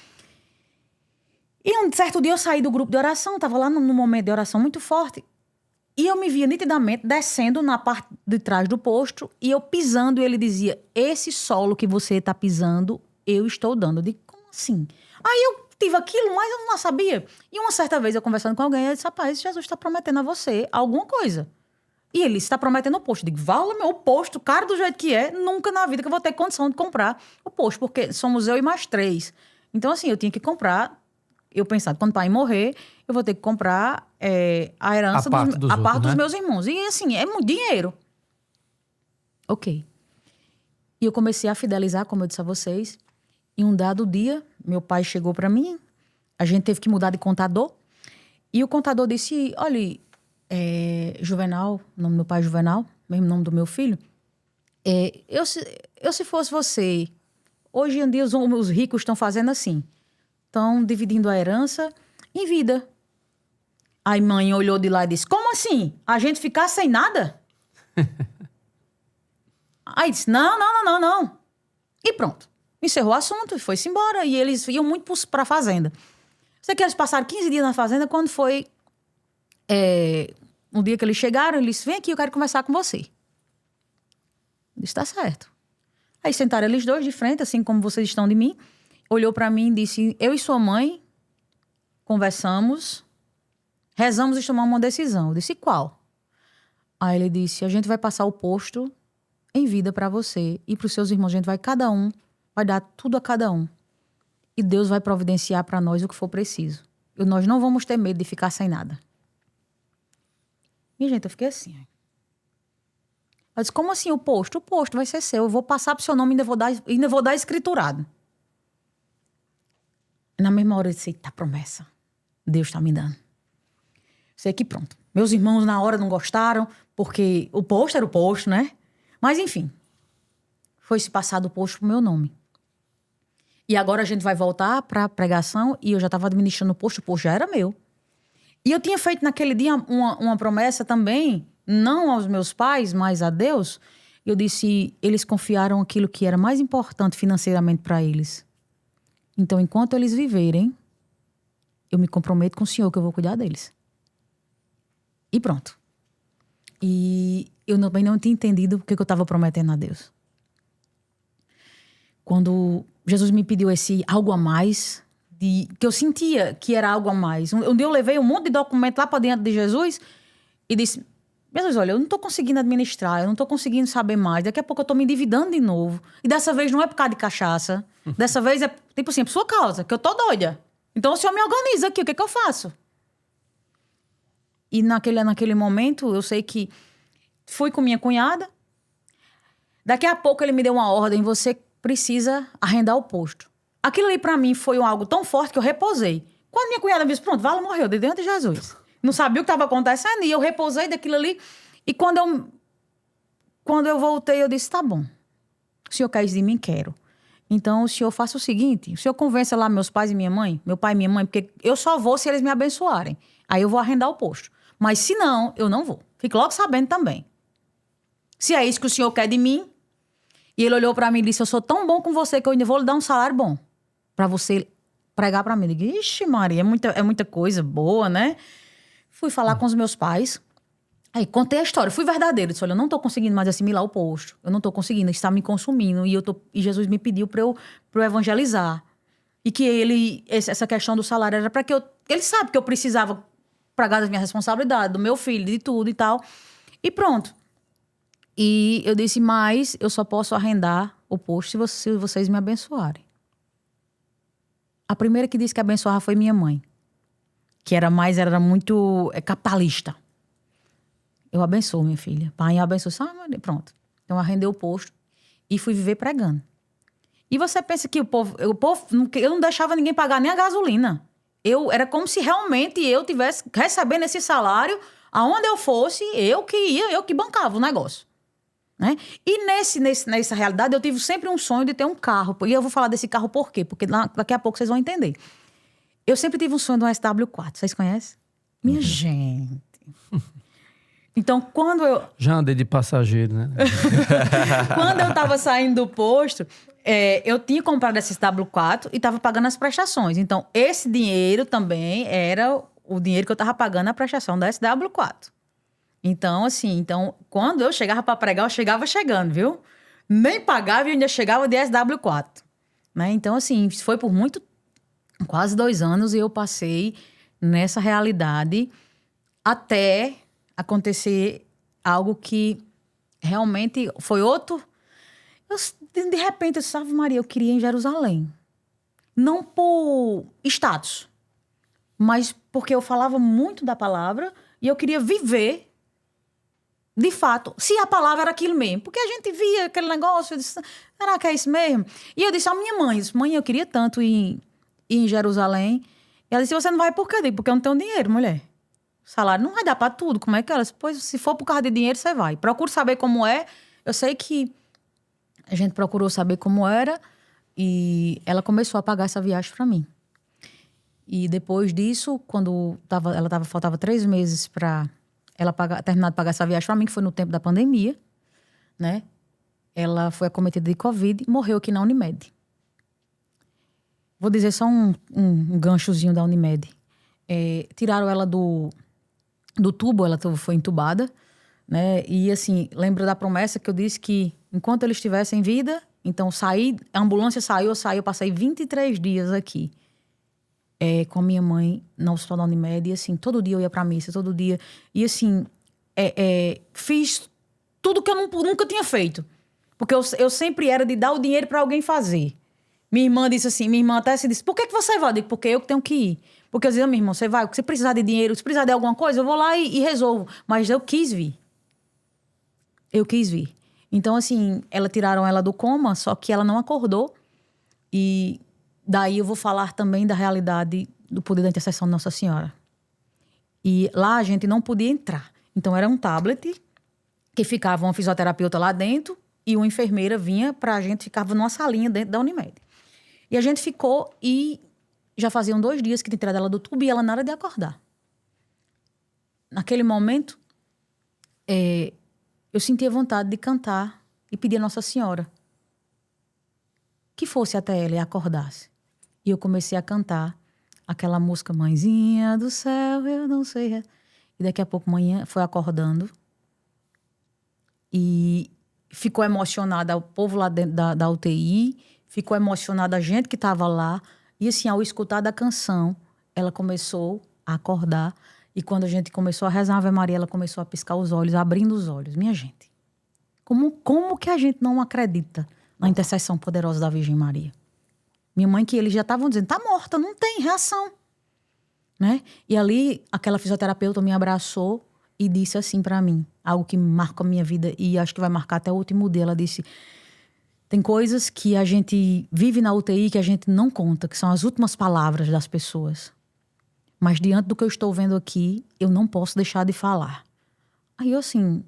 Speaker 3: E um certo dia eu saí do grupo de oração, estava lá num momento de oração muito forte, e eu me via nitidamente descendo na parte de trás do posto e eu pisando, e ele dizia, esse solo que você está pisando, eu estou dando. Eu digo, como assim? Aí eu tive aquilo, mas eu não sabia. E uma certa vez eu conversando com alguém, eu disse, rapaz, Jesus está prometendo a você alguma coisa. E ele está prometendo o posto. Eu digo, vala meu posto, caro do jeito que é, nunca na vida que eu vou ter condição de comprar o posto, porque somos eu e mais 3. Então, assim, eu tinha que comprar. Eu pensava, quando o pai morrer, eu vou ter que comprar a herança, a parte dos meus irmãos. E, assim, é muito dinheiro. Ok. E eu comecei a fidelizar, como eu disse a vocês. E um dado dia, meu pai chegou para mim, a gente teve que mudar de contador. E o contador disse, olha, Juvenal, o nome do meu pai é Juvenal, mesmo nome do meu filho. Eu se fosse você, hoje em dia os ricos estão fazendo assim. Estão dividindo a herança em vida. Aí mãe olhou de lá e disse, como assim? A gente ficar sem nada? Aí disse, não. E pronto. Encerrou o assunto e foi-se embora. E eles iam muito para a fazenda. Sei que eles passaram 15 dias na fazenda, quando foi um dia que eles chegaram, eles disseram, vem aqui, eu quero conversar com você. Eu disse, tá certo. Aí sentaram eles dois de frente, assim como vocês estão de mim. Olhou para mim e disse, eu e sua mãe conversamos, rezamos e tomamos uma decisão. Eu disse, qual? Aí ele disse, a gente vai passar o posto em vida para você e para os seus irmãos. A gente vai, cada um, vai dar tudo a cada um. E Deus vai providenciar para nós o que for preciso. Nós não vamos ter medo de ficar sem nada. Minha gente, eu fiquei assim. Eu disse, como assim o posto? O posto vai ser seu. Eu vou passar pro seu nome e ainda vou dar escriturado. Na mesma hora eu disse, tá, promessa. Deus está me dando. Sei que pronto. Meus irmãos na hora não gostaram, porque o posto era o posto, né? Mas enfim, foi-se passado o posto pro meu nome. E agora a gente vai voltar para a pregação e eu já estava administrando o posto já era meu. E eu tinha feito naquele dia uma promessa também, não aos meus pais, mas a Deus. Eu disse, eles confiaram aquilo que era mais importante financeiramente para eles. Então, enquanto eles viverem, eu me comprometo com o Senhor que eu vou cuidar deles. E pronto. E eu também não tinha entendido o que eu estava prometendo a Deus. Quando Jesus me pediu esse algo a mais, que eu sentia que era algo a mais. Um dia eu levei um monte de documento lá para dentro de Jesus e disse, Jesus, olha, eu não estou conseguindo administrar, eu não estou conseguindo saber mais, daqui a pouco eu estou me endividando de novo. E dessa vez não é por causa de cachaça, dessa vez é, tipo assim, por sua causa, que eu tô doida. Então o Senhor me organiza aqui, o que eu faço? E naquele momento, eu sei que fui com minha cunhada, Daqui a pouco ele me deu uma ordem, você precisa arrendar o posto. Aquilo ali pra mim foi algo tão forte que eu repousei. Quando minha cunhada me disse, pronto, Vala morreu de dentro de Jesus. Não sabia o que estava acontecendo e eu repousei daquilo ali. E quando eu voltei, eu disse, tá bom. O senhor quer isso de mim? Quero. Então, o senhor faça o seguinte, o senhor convença lá meus pais e minha mãe, meu pai e minha mãe, porque eu só vou se eles me abençoarem. Aí eu vou arrendar o posto. Mas se não, eu não vou. Fique logo sabendo também. Se é isso que o senhor quer de mim. E ele olhou pra mim e disse, eu sou tão bom com você que eu ainda vou lhe dar um salário bom. Pra você pregar pra mim. Eu digo, ixi, Maria, é muita coisa boa, né? Fui falar com os meus pais. Aí contei a história, fui verdadeiro. Disse, olha, eu não tô conseguindo mais assimilar o posto. Eu não tô conseguindo, está me consumindo. E Jesus me pediu pra eu evangelizar. E que essa questão do salário era pra que eu... Ele sabe que eu precisava pagar das minhas responsabilidades, do meu filho, de tudo e tal. E pronto. E eu disse, mas eu só posso arrendar o posto se vocês me abençoarem. A primeira que disse que abençoava foi minha mãe. Que era muito capitalista. Eu abençoo, minha filha. Pai, eu abençoo. Pronto. Então, eu arrendei o posto e fui viver pregando. E você pensa que o povo... Eu não deixava ninguém pagar nem a gasolina. Era como se realmente eu tivesse recebendo esse salário, aonde eu fosse, eu que bancava o negócio. Né? E nessa realidade, eu tive sempre um sonho de ter um carro. E eu vou falar desse carro por quê? Porque daqui a pouco vocês vão entender. Eu sempre tive um sonho de um SW4. Vocês conhecem? Minha gente... Então, quando eu...
Speaker 2: Já andei de passageiro, né?
Speaker 3: Quando eu tava saindo do posto, eu tinha comprado esse SW4 e tava pagando as prestações. Então, esse dinheiro também era o dinheiro que eu tava pagando a prestação da SW4. Então, assim, quando eu chegava para pregar, eu chegava chegando, viu? Nem pagava e ainda chegava de SW4. Né? Então, assim, foi por quase 2 anos e eu passei nessa realidade até acontecer algo que realmente foi outro. De repente, eu disse, Ave Maria, eu queria ir em Jerusalém. Não por status, mas porque eu falava muito da palavra e eu queria viver, de fato, se a palavra era aquilo mesmo. Porque a gente via aquele negócio, eu disse, será que é isso mesmo? E eu disse à minha mãe, mãe, eu queria tanto ir em Jerusalém. E ela disse, você não vai por quê? Eu digo, porque eu não tenho dinheiro, mulher. O salário não vai dar para tudo. Como é que ela? Pois, se for por causa de dinheiro, você vai. Procura saber como é. Eu sei que a gente procurou saber como era e ela começou a pagar essa viagem para mim. E depois disso, quando faltava 3 meses para ela terminar de pagar essa viagem para mim, que foi no tempo da pandemia, né? Ela foi acometida de Covid e morreu aqui na Unimed. Vou dizer só um ganchozinho da Unimed. Tiraram ela do tubo, ela foi entubada, né? E assim, lembra da promessa que eu disse que enquanto ele estivesse em vida, então a ambulância saiu, eu passei 23 dias aqui com a minha mãe no hospital da Unimed, e assim, todo dia eu ia pra missa, todo dia, e assim, fiz tudo que eu nunca tinha feito, porque eu sempre era de dar o dinheiro pra alguém fazer. Minha irmã até se disse, por que você vai? Eu digo, porque eu que tenho que ir. Porque eu dizia, meu irmão, você vai, se precisar de dinheiro, se precisar de alguma coisa, eu vou lá e resolvo. Mas eu quis vir. Então, assim, tiraram ela do coma, só que ela não acordou. E daí eu vou falar também da realidade do poder da intercessão de Nossa Senhora. E lá a gente não podia entrar. Então, era um tablet que ficava uma fisioterapeuta lá dentro e uma enfermeira vinha pra gente, ficava numa salinha dentro da Unimed. E a gente ficou e já faziam 2 dias que tinha tirado ela do tubo e ela nada de acordar. Naquele momento, eu sentia vontade de cantar e pedir a Nossa Senhora que fosse até ela e acordasse. E eu comecei a cantar aquela música, Mãezinha do céu, eu não sei. E daqui a pouco, manhã foi acordando e ficou emocionada o povo lá dentro da UTI, ficou emocionada a gente que estava lá. E assim, ao escutar da canção, ela começou a acordar. E quando a gente começou a rezar a Ave Maria, ela começou a piscar os olhos, abrindo os olhos. Minha gente, como que a gente não acredita na intercessão poderosa da Virgem Maria? Minha mãe, que eles já estavam dizendo, tá morta, não tem reação. Né? E ali, aquela fisioterapeuta me abraçou e disse assim pra mim, algo que marca a minha vida e acho que vai marcar até o último dia. Ela disse: tem coisas que a gente vive na UTI que a gente não conta, que são as últimas palavras das pessoas. Mas diante do que eu estou vendo aqui, eu não posso deixar de falar. Aí eu assim,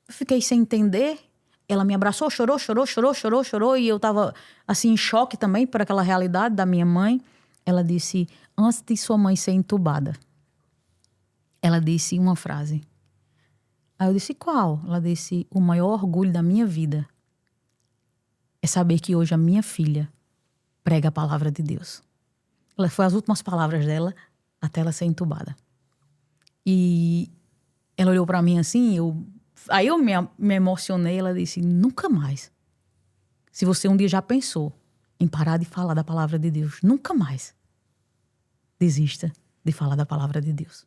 Speaker 3: eu fiquei sem entender. Ela me abraçou, chorou, chorou, chorou, chorou, chorou. E eu tava assim em choque também por aquela realidade da minha mãe. Ela disse: antes de sua mãe ser entubada, ela disse uma frase. Aí eu disse: qual? Ela disse: o maior orgulho da minha vida é saber que hoje a minha filha prega a palavra de Deus. Ela foi as últimas palavras dela até ela ser entubada. E ela olhou pra mim assim, aí eu me emocionei. Ela disse: nunca mais. Se você um dia já pensou em parar de falar da palavra de Deus, nunca mais desista de falar da palavra de Deus.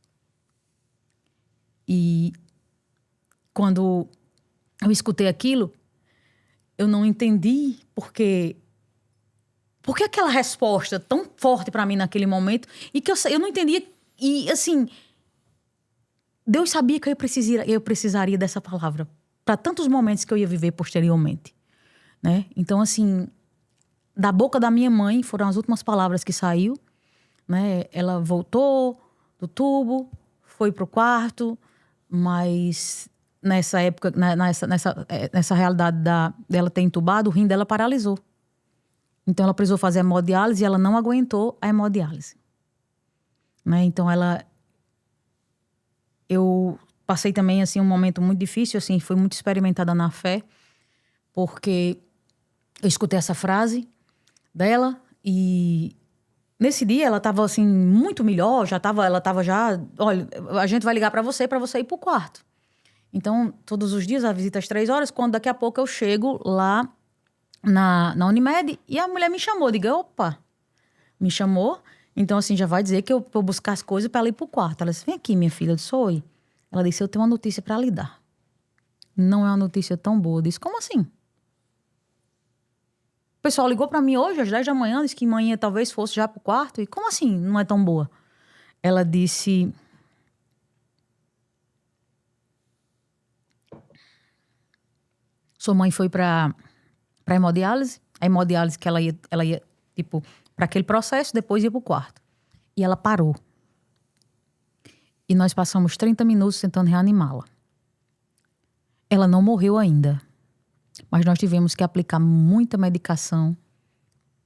Speaker 3: E quando eu escutei aquilo, eu não entendi por que aquela resposta tão forte pra mim naquele momento, e que eu não entendia. E assim, Deus sabia que eu precisaria dessa palavra para tantos momentos que eu ia viver posteriormente, né? Então assim, da boca da minha mãe foram as últimas palavras que saiu, né? Ela voltou do tubo, foi pro quarto, mas nessa época, nessa realidade dela ter entubado, o rim dela paralisou. Então ela precisou fazer a hemodiálise e ela não aguentou a hemodiálise, né? Então eu passei também assim um momento muito difícil, assim, fui muito experimentada na fé, porque eu escutei essa frase dela e nesse dia ela estava assim muito melhor, ela estava já, olha, a gente vai ligar para você ir pro quarto. Então todos os dias a visita às 3 horas, quando daqui a pouco eu chego lá na Unimed e a mulher me chamou, diga, opa, me chamou. Então, assim, já vai dizer que eu vou buscar as coisas para ela ir pro quarto. Ela disse: vem aqui, minha filha. Eu disse: oi. Ela disse: eu tenho uma notícia para lhe dar. Não é uma notícia tão boa. Eu disse: como assim? O pessoal ligou para mim hoje, às 10 da manhã, disse que manhã talvez fosse já pro quarto. E como assim não é tão boa? Ela disse: sua mãe foi pra hemodiálise. A hemodiálise que ela ia tipo, para aquele processo, depois ia pro quarto. E ela parou. E nós passamos 30 minutos tentando reanimá-la. Ela não morreu ainda. Mas nós tivemos que aplicar muita medicação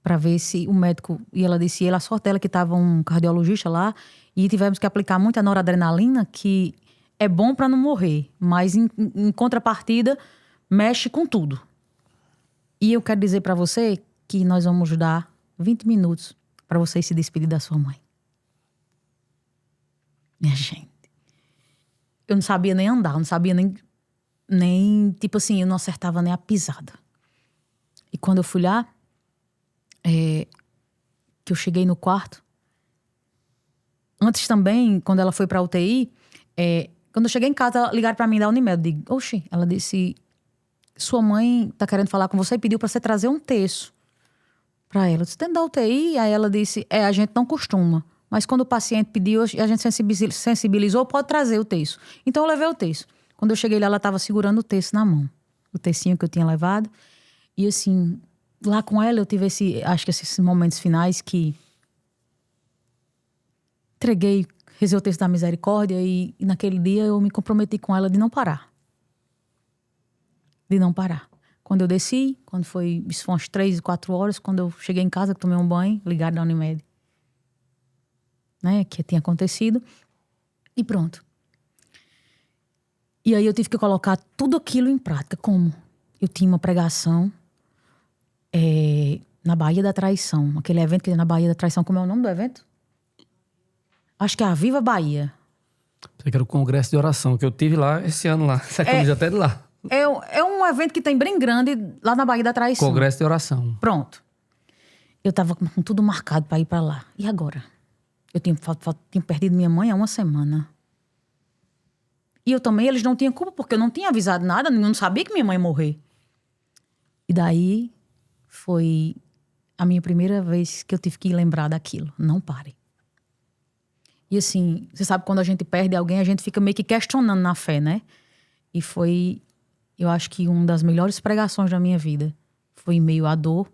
Speaker 3: para ver se o médico... E ela disse, a sorte dela que estava um cardiologista lá, e tivemos que aplicar muita noradrenalina, que é bom para não morrer, mas em contrapartida, mexe com tudo. E eu quero dizer para você que nós vamos dar 20 minutos para você se despedir da sua mãe. Minha gente, eu não sabia nem andar, eu não sabia nem tipo assim, eu não acertava nem a pisada. E quando eu fui lá, que eu cheguei no quarto, antes também, quando ela foi pra UTI, quando eu cheguei em casa, ligaram pra mim da Unimed. Eu digo, oxi, ela disse, sua mãe tá querendo falar com você e pediu pra você trazer um terço pra ela. Eu disse, dentro da UTI? Aí ela disse, a gente não costuma. Mas quando o paciente pediu, a gente sensibilizou, pode trazer o terço. Então eu levei o terço. Quando eu cheguei lá, ela estava segurando o terço na mão. O tercinho que eu tinha levado. E assim, lá com ela eu tive acho que esses momentos finais que entreguei, rezei o terço da misericórdia e naquele dia eu me comprometi com ela de não parar. De não parar. Quando eu desci, isso foi umas 3, 4 horas, quando eu cheguei em casa, tomei um banho, ligado na Unimed. Né, que tinha acontecido. E pronto. E aí eu tive que colocar tudo aquilo em prática. Como? Eu tinha uma pregação na Baía da Traição. Aquele evento que tem na Baía da Traição. Como é o nome do evento? Acho que é a Viva Bahia.
Speaker 2: Sei que era o congresso de oração que eu tive lá esse ano lá. Essa camisa até de lá.
Speaker 3: É um evento que tem bem grande lá na Baía da Traição.
Speaker 2: Congresso de oração.
Speaker 3: Pronto. Eu tava com tudo marcado para ir para lá. E agora? Eu tinha perdido minha mãe há 1 semana. E eu também, eles não tinham culpa, porque eu não tinha avisado nada, eu não sabia que minha mãe ia morrer. E daí foi a minha primeira vez que eu tive que lembrar daquilo. Não pare. E assim, você sabe, quando a gente perde alguém, a gente fica meio que questionando na fé, né? E foi, eu acho que uma das melhores pregações da minha vida. Foi em meio à dor.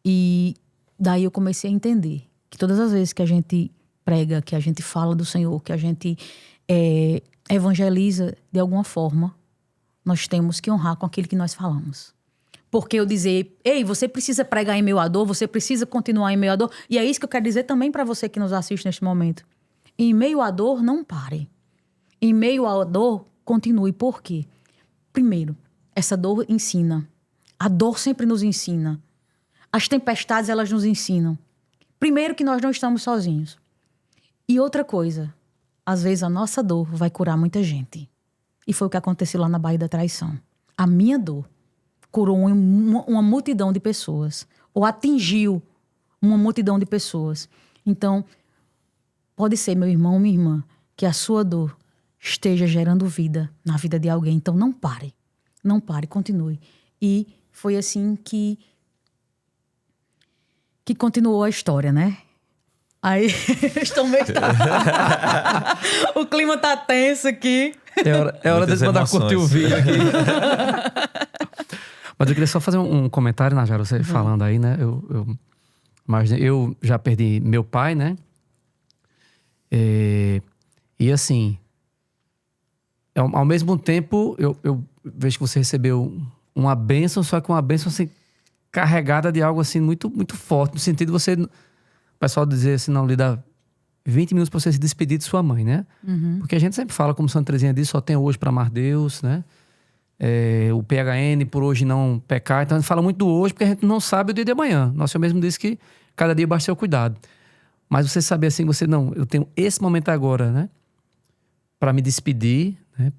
Speaker 3: E daí eu comecei a entender que todas as vezes que a gente prega, que a gente fala do Senhor, que a gente evangeliza de alguma forma, nós temos que honrar com aquilo que nós falamos. Porque eu dizer, ei, você precisa pregar em meio à dor, você precisa continuar em meio à dor. E é isso que eu quero dizer também para você que nos assiste neste momento. Em meio à dor, não pare. Em meio à dor, continue. Por quê? Primeiro, essa dor ensina. A dor sempre nos ensina. As tempestades, elas nos ensinam. Primeiro, que nós não estamos sozinhos. E outra coisa, às vezes a nossa dor vai curar muita gente. E foi o que aconteceu lá na Baía da Traição. A minha dor curou uma multidão de pessoas. Ou atingiu uma multidão de pessoas. Então, pode ser, meu irmão ou minha irmã, que a sua dor esteja gerando vida na vida de alguém. Então, não pare. Não pare, continue. E foi assim que continuou a história, né? Aí, estou meio... O clima tá tenso aqui.
Speaker 2: É hora de mandar curtir o vídeo aqui. Mas eu queria só fazer um comentário, Najara, você falando aí, né? Eu já perdi meu pai, né? E assim, ao mesmo tempo, eu vejo que você recebeu uma bênção, só que uma bênção assim, carregada de algo assim muito, muito forte. No sentido de você, o pessoal dizer assim, não, lhe dá 20 minutos para você se despedir de sua mãe, né?
Speaker 3: Uhum.
Speaker 2: Porque a gente sempre fala, como Santa Teresinha disse, só tem hoje para amar Deus, né? O PHN, por hoje não pecar. Então a gente fala muito do hoje, porque a gente não sabe o dia de amanhã. Nosso Senhor mesmo disse que cada dia basta o cuidado. Mas você saber assim, eu tenho esse momento agora, né? Para me despedir, né?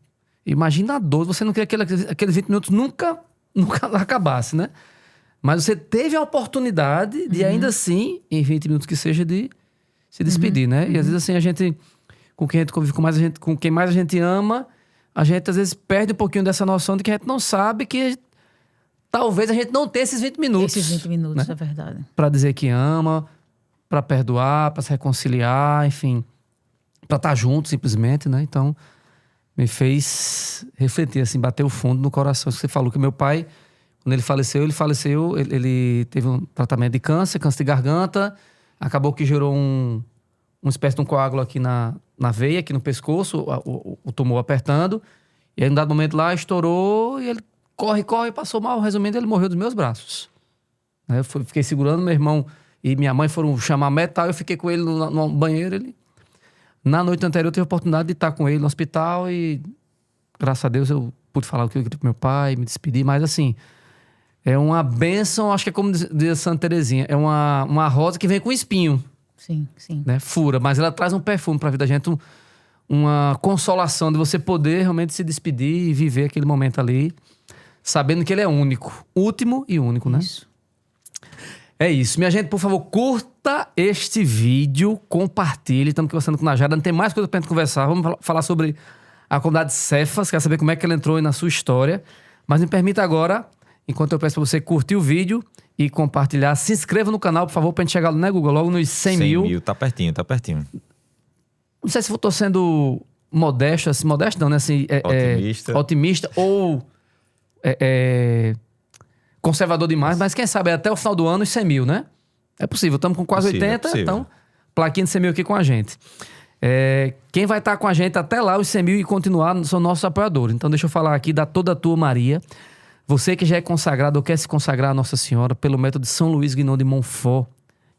Speaker 2: Imagina a dor, você não queria que aqueles 20 minutos nunca acabasse, né? Mas você teve a oportunidade de ainda assim, em 20 minutos que seja, de se despedir, né? E às vezes assim, a gente, com quem a gente convive, com quem mais a gente ama, a gente às vezes perde um pouquinho dessa noção de que a gente não sabe que talvez a gente não tenha esses 20 minutos.
Speaker 3: Esses 20 minutos,
Speaker 2: né?
Speaker 3: É verdade.
Speaker 2: Pra dizer que ama, pra perdoar, pra se reconciliar, enfim. Pra estar junto, simplesmente, né? Então, me fez refletir, assim, bater o fundo no coração. Você falou que meu pai, quando ele faleceu, ele teve um tratamento de câncer de garganta, acabou que gerou uma espécie de um coágulo aqui na veia, aqui no pescoço, o tumor apertando, e aí, em um dado momento lá, estourou, e ele corre, passou mal. Resumindo, ele morreu dos meus braços. Eu fiquei segurando, meu irmão e minha mãe foram chamar metal, eu fiquei com ele no banheiro, Na noite anterior, eu tive a oportunidade de estar com ele no hospital e, graças a Deus, eu pude falar o que eu queria pro meu pai, me despedir. Mas, assim, é uma bênção, acho que é como diz Santa Teresinha, é uma rosa que vem com espinho.
Speaker 3: Sim, sim.
Speaker 2: Né? Fura, mas ela traz um perfume pra vida da gente, uma consolação de você poder realmente se despedir e viver aquele momento ali, sabendo que ele é único, último e único, né?
Speaker 3: Isso.
Speaker 2: É isso. Minha gente, por favor, curta este vídeo, compartilhe. Estamos conversando com a Najara. Não tem mais coisa pra gente conversar. Vamos falar sobre a comunidade Cefas. Quer saber como é que ela entrou aí na sua história. Mas me permita agora, enquanto eu peço pra você curtir o vídeo e compartilhar, se inscreva no canal, por favor, pra gente chegar, né, Google, logo nos 100 mil.
Speaker 1: Tá pertinho.
Speaker 2: Não sei se eu tô sendo modesto, assim, modesto não, né? Assim, otimista ou conservador demais, mas quem sabe até o final do ano os 100 mil, né? É possível, estamos com quase 80, então plaquinha de 100 mil aqui com a gente. Quem vai estar com a gente até lá, os 100 mil e continuar, são nossos apoiadores. Então deixa eu falar aqui da Toda a Tua Maria. Você que já é consagrado ou quer se consagrar a Nossa Senhora pelo método de São Luís Guinon de Montfort,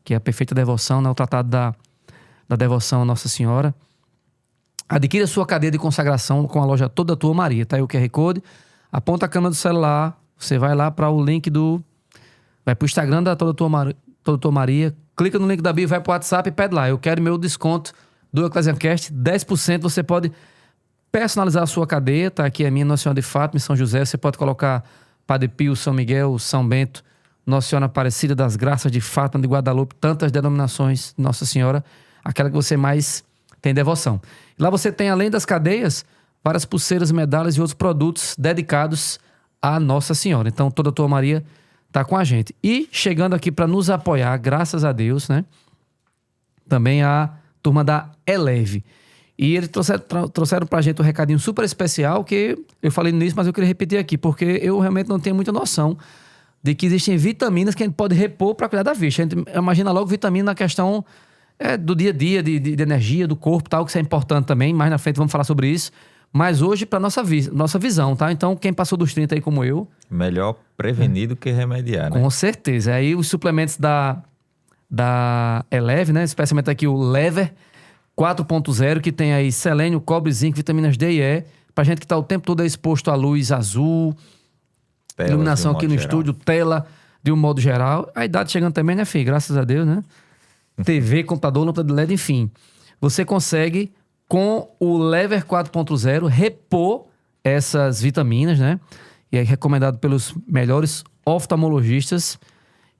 Speaker 2: que é a perfeita devoção, né? O tratado da devoção a Nossa Senhora. Adquira a sua cadeia de consagração com a loja Toda a Tua Maria. Tá aí o QR Code. Aponta a câmera do celular. Você vai lá para o link vai pro Instagram da Toda a Tua Maria. Clica no link da bio, vai pro WhatsApp e pede lá. Eu quero meu desconto do Eclesiacast, 10%. Você pode personalizar a sua cadeia. Tá aqui a minha Nossa Senhora de Fátima, São José. Você pode colocar Padre Pio, São Miguel, São Bento, Nossa Senhora Aparecida das Graças de Fátima, de Guadalupe, tantas denominações de Nossa Senhora, aquela que você mais tem devoção. E lá você tem, além das cadeias, várias pulseiras, medalhas e outros produtos dedicados a Nossa Senhora. Então, Toda a Tua Maria tá com a gente. E chegando aqui para nos apoiar, graças a Deus, né? Também a turma da Eleve. E eles trouxeram pra gente um recadinho super especial que eu falei no início, mas eu queria repetir aqui, porque eu realmente não tenho muita noção de que existem vitaminas que a gente pode repor para cuidar da vista. A gente imagina logo vitamina na questão do dia a dia, de energia, do corpo, tal, que isso é importante também. Mais na frente vamos falar sobre isso. Mas hoje, para nossa visão, tá? Então, quem passou dos 30 aí como eu...
Speaker 1: Melhor prevenir do que remediar, né?
Speaker 2: Com certeza. Aí os suplementos da Eleve, né? Especialmente aqui o Lever 4.0, que tem aí selênio, cobre, zinco, vitaminas D e E. Pra gente que tá o tempo todo exposto à luz azul,
Speaker 1: Telas,
Speaker 2: iluminação
Speaker 1: de um
Speaker 2: aqui no
Speaker 1: modo geral.
Speaker 2: estúdio, tela de um modo geral. A idade chegando também, né, filho? Graças a Deus, né? TV, computador, lâmpada de LED, enfim. Você consegue, com o Lever 4.0, repor essas vitaminas, né? E é recomendado pelos melhores oftalmologistas.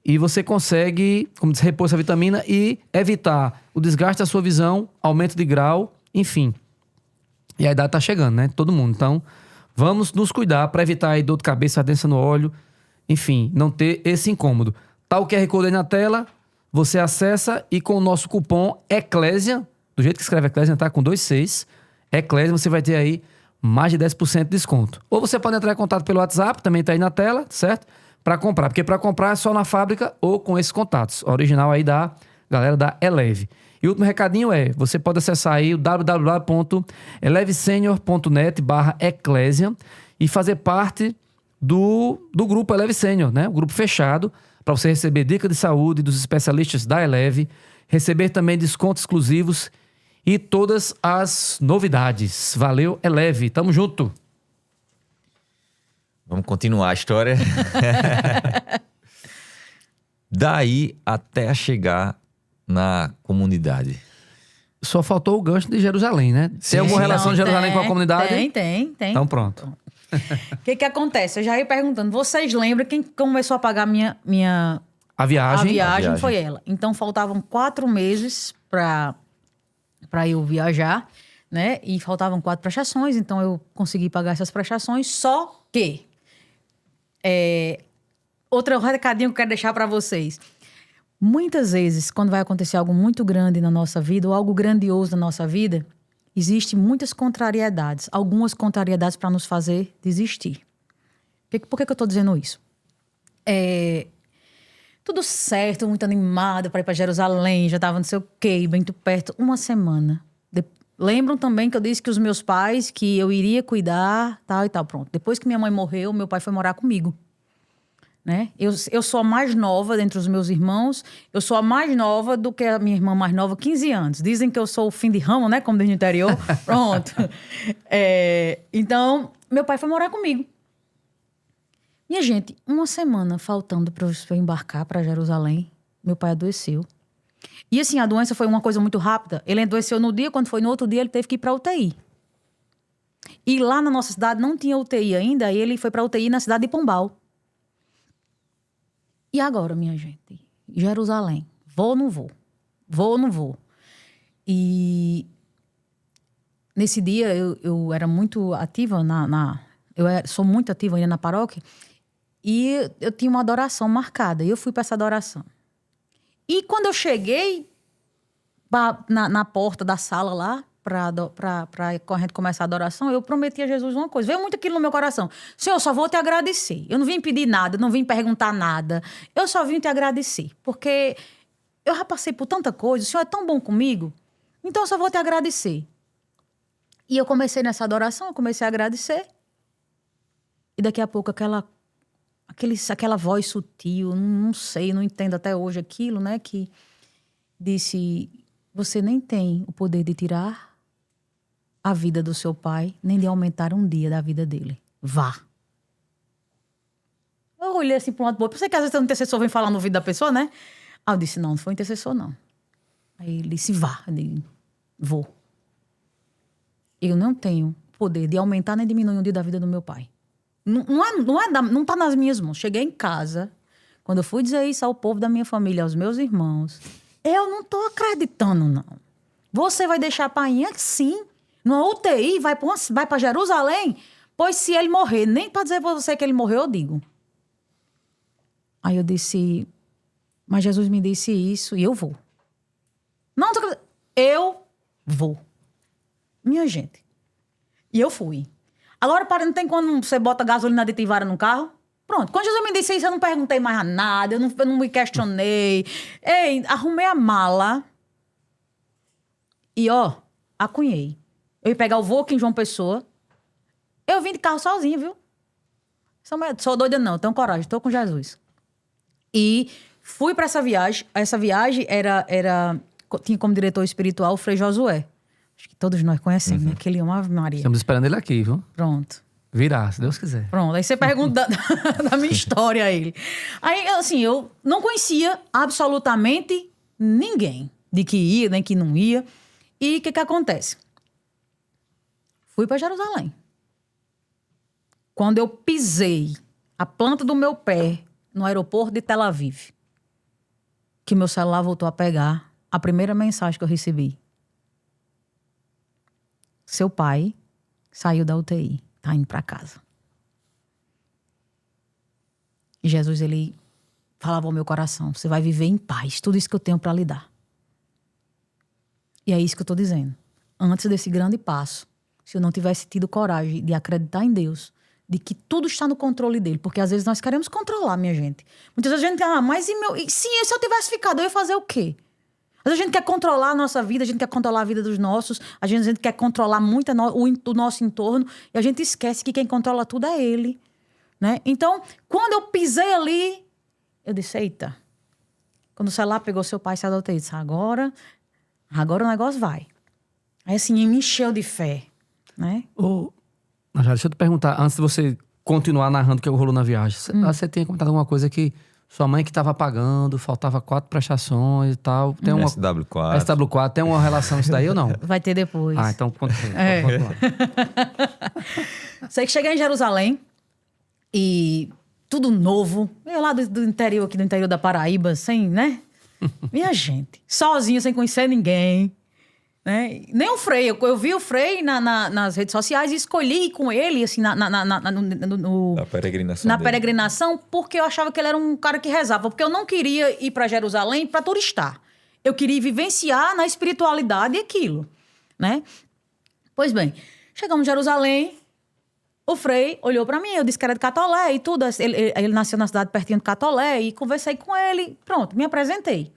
Speaker 2: E você consegue, como diz, repor essa vitamina e evitar o desgaste da sua visão, aumento de grau, enfim. E a idade tá chegando, né? Todo mundo. Então, vamos nos cuidar para evitar aí dor de cabeça, ardência no olho, enfim, não ter esse incômodo. Tá o QR Code aí na tela, você acessa e com o nosso cupom ECLESIA, do jeito que escreve ECLESIA, tá? Com 2 Cs, ECLESIA, você vai ter aí mais de 10% de desconto. Ou você pode entrar em contato pelo WhatsApp, também tá aí na tela, certo? Para comprar, porque para comprar é só na fábrica ou com esses contatos. Original aí da galera da Eleve. E o último recadinho você pode acessar aí o www.elevesenior.net/eclésia e fazer parte do grupo Eleve Senior, né? O grupo fechado, para você receber dica de saúde dos especialistas da Eleve, receber também descontos exclusivos e todas as novidades. Valeu, Eleve. Tamo junto.
Speaker 1: Vamos continuar a história. Daí até chegar na comunidade.
Speaker 2: Só faltou o gancho de Jerusalém, né? Tem alguma relação de Jerusalém com a comunidade?
Speaker 3: Tem.
Speaker 2: Então pronto.
Speaker 3: O que acontece? Eu já ia perguntando. Vocês lembram quem começou a pagar
Speaker 2: A viagem.
Speaker 3: a viagem foi ela. Então, faltavam 4 meses para eu viajar, né? E faltavam 4 prestações. Então, eu consegui pagar essas prestações. Só que... outro recadinho que eu quero deixar para vocês. Muitas vezes, quando vai acontecer algo muito grande na nossa vida, ou algo grandioso na nossa vida, existem muitas contrariedades. Algumas contrariedades para nos fazer desistir. Por que eu estou dizendo isso? Tudo certo, muito animada para ir para Jerusalém, já estava não sei o quê, bem perto, uma semana. Lembram também que eu disse que os meus pais, que eu iria cuidar, tal e tal, pronto. Depois que minha mãe morreu, meu pai foi morar comigo. Né? Eu sou a mais nova dentre os meus irmãos, eu sou a mais nova do que a minha irmã mais nova, 15 anos. Dizem que eu sou o fim de ramo, né? Como diz no interior. Pronto. Então, meu pai foi morar comigo. Minha gente, uma semana faltando para eu embarcar para Jerusalém, meu pai adoeceu. E assim, a doença foi uma coisa muito rápida. Ele adoeceu no dia, quando foi no outro dia, ele teve que ir para UTI. E lá na nossa cidade não tinha UTI ainda, e ele foi para UTI na cidade de Pombal. E agora, minha gente? Jerusalém. Vou ou não vou? Vou ou não vou? E nesse dia eu era muito ativa sou muito ativa ainda na paróquia. E eu tinha uma adoração marcada. E eu fui para essa adoração. E quando eu cheguei na porta da sala lá, para a gente começar a adoração, eu prometi a Jesus uma coisa. Veio muito aquilo no meu coração. Senhor, eu só vou te agradecer. Eu não vim pedir nada, não vim perguntar nada. Eu só vim te agradecer. Porque eu já passei por tanta coisa, o Senhor é tão bom comigo, então eu só vou te agradecer. E eu comecei nessa adoração, eu comecei a agradecer. E daqui a pouco aquela voz sutil, não sei, não entendo até hoje aquilo, né? Que disse, você nem tem o poder de tirar a vida do seu pai, nem de aumentar um dia da vida dele. Vá. Eu olhei assim para um lado do outro. Você que às vezes o intercessor vem falar no ouvido da pessoa, né? Aí eu disse, não foi intercessor, não. Aí ele disse, vá. Eu disse, vou. Eu não tenho poder de aumentar nem diminuir um dia da vida do meu pai. Não tá nas minhas mãos. Cheguei em casa, quando eu fui dizer isso ao povo da minha família, aos meus irmãos, eu não tô acreditando, não. Você vai deixar a painha? Sim. Numa UTI, vai para Jerusalém? Pois se ele morrer, nem para dizer para você que ele morreu, eu digo. Aí eu disse, mas Jesus me disse isso e eu vou. Não, eu vou. Minha gente. E eu fui. Agora, não tem quando você bota gasolina aditivada no carro? Pronto. Quando Jesus me disse isso, eu não perguntei mais nada, eu não me questionei. Ei, arrumei a mala e, acunhei. Eu ia pegar o voo aqui em João Pessoa. Eu vim de carro sozinha, viu? Sou doida não, tenho coragem, tô com Jesus. E fui para essa viagem. Essa viagem tinha como diretor espiritual o Frei Josué. Acho que todos nós conhecemos, né? Aquele homem, Ave Maria.
Speaker 2: Estamos esperando ele aqui, viu?
Speaker 3: Pronto.
Speaker 2: Virá, se Deus quiser.
Speaker 3: Pronto, aí você pergunta da minha história a ele. Aí, assim, eu não conhecia absolutamente ninguém de que ia, nem que não ia. E o que acontece? Fui para Jerusalém. Quando eu pisei a planta do meu pé no aeroporto de Tel Aviv, que meu celular voltou a pegar a primeira mensagem que eu recebi. Seu pai saiu da UTI, tá indo para casa. E Jesus, ele falava ao meu coração, você vai viver em paz, tudo isso que eu tenho para lhe dar. E é isso que eu tô dizendo. Antes desse grande passo, se eu não tivesse tido coragem de acreditar em Deus, de que tudo está no controle dele, porque às vezes nós queremos controlar, minha gente. Muitas vezes a gente mas se eu tivesse ficado, eu ia fazer o quê? Às vezes a gente quer controlar a nossa vida, a gente quer controlar a vida dos nossos, a gente quer controlar muito o nosso entorno, e a gente esquece que quem controla tudo é ele, né? Então, quando eu pisei ali, eu disse, eita. Quando o celular pegou seu pai, saiu da UTI, disse, agora o negócio vai. Aí assim, me encheu de fé, né?
Speaker 2: Najara, deixa eu te perguntar, antes de você continuar narrando o que rolou na viagem, você tinha comentado alguma coisa que sua mãe que estava pagando, faltava 4 prestações e tal. Tem uma
Speaker 1: SW4.
Speaker 2: SW4, tem uma relação isso daí ou não?
Speaker 3: Vai ter depois.
Speaker 2: Ah, então conta.
Speaker 3: Sei que cheguei em Jerusalém e tudo novo. Eu lá do interior, aqui do interior da Paraíba, sem, né? Minha gente, sozinha, sem conhecer ninguém. Né? Nem o Frei, eu vi o Frei nas redes sociais e escolhi ir com ele, assim, na
Speaker 1: peregrinação.
Speaker 3: Na peregrinação, porque eu achava que ele era um cara que rezava. Porque eu não queria ir para Jerusalém para turistar. Eu queria vivenciar na espiritualidade aquilo, né? Pois bem, chegamos em Jerusalém, o Frei olhou para mim, eu disse que era de Catolé e tudo. Ele nasceu na cidade pertinho de Catolé e conversei com ele, pronto, me apresentei.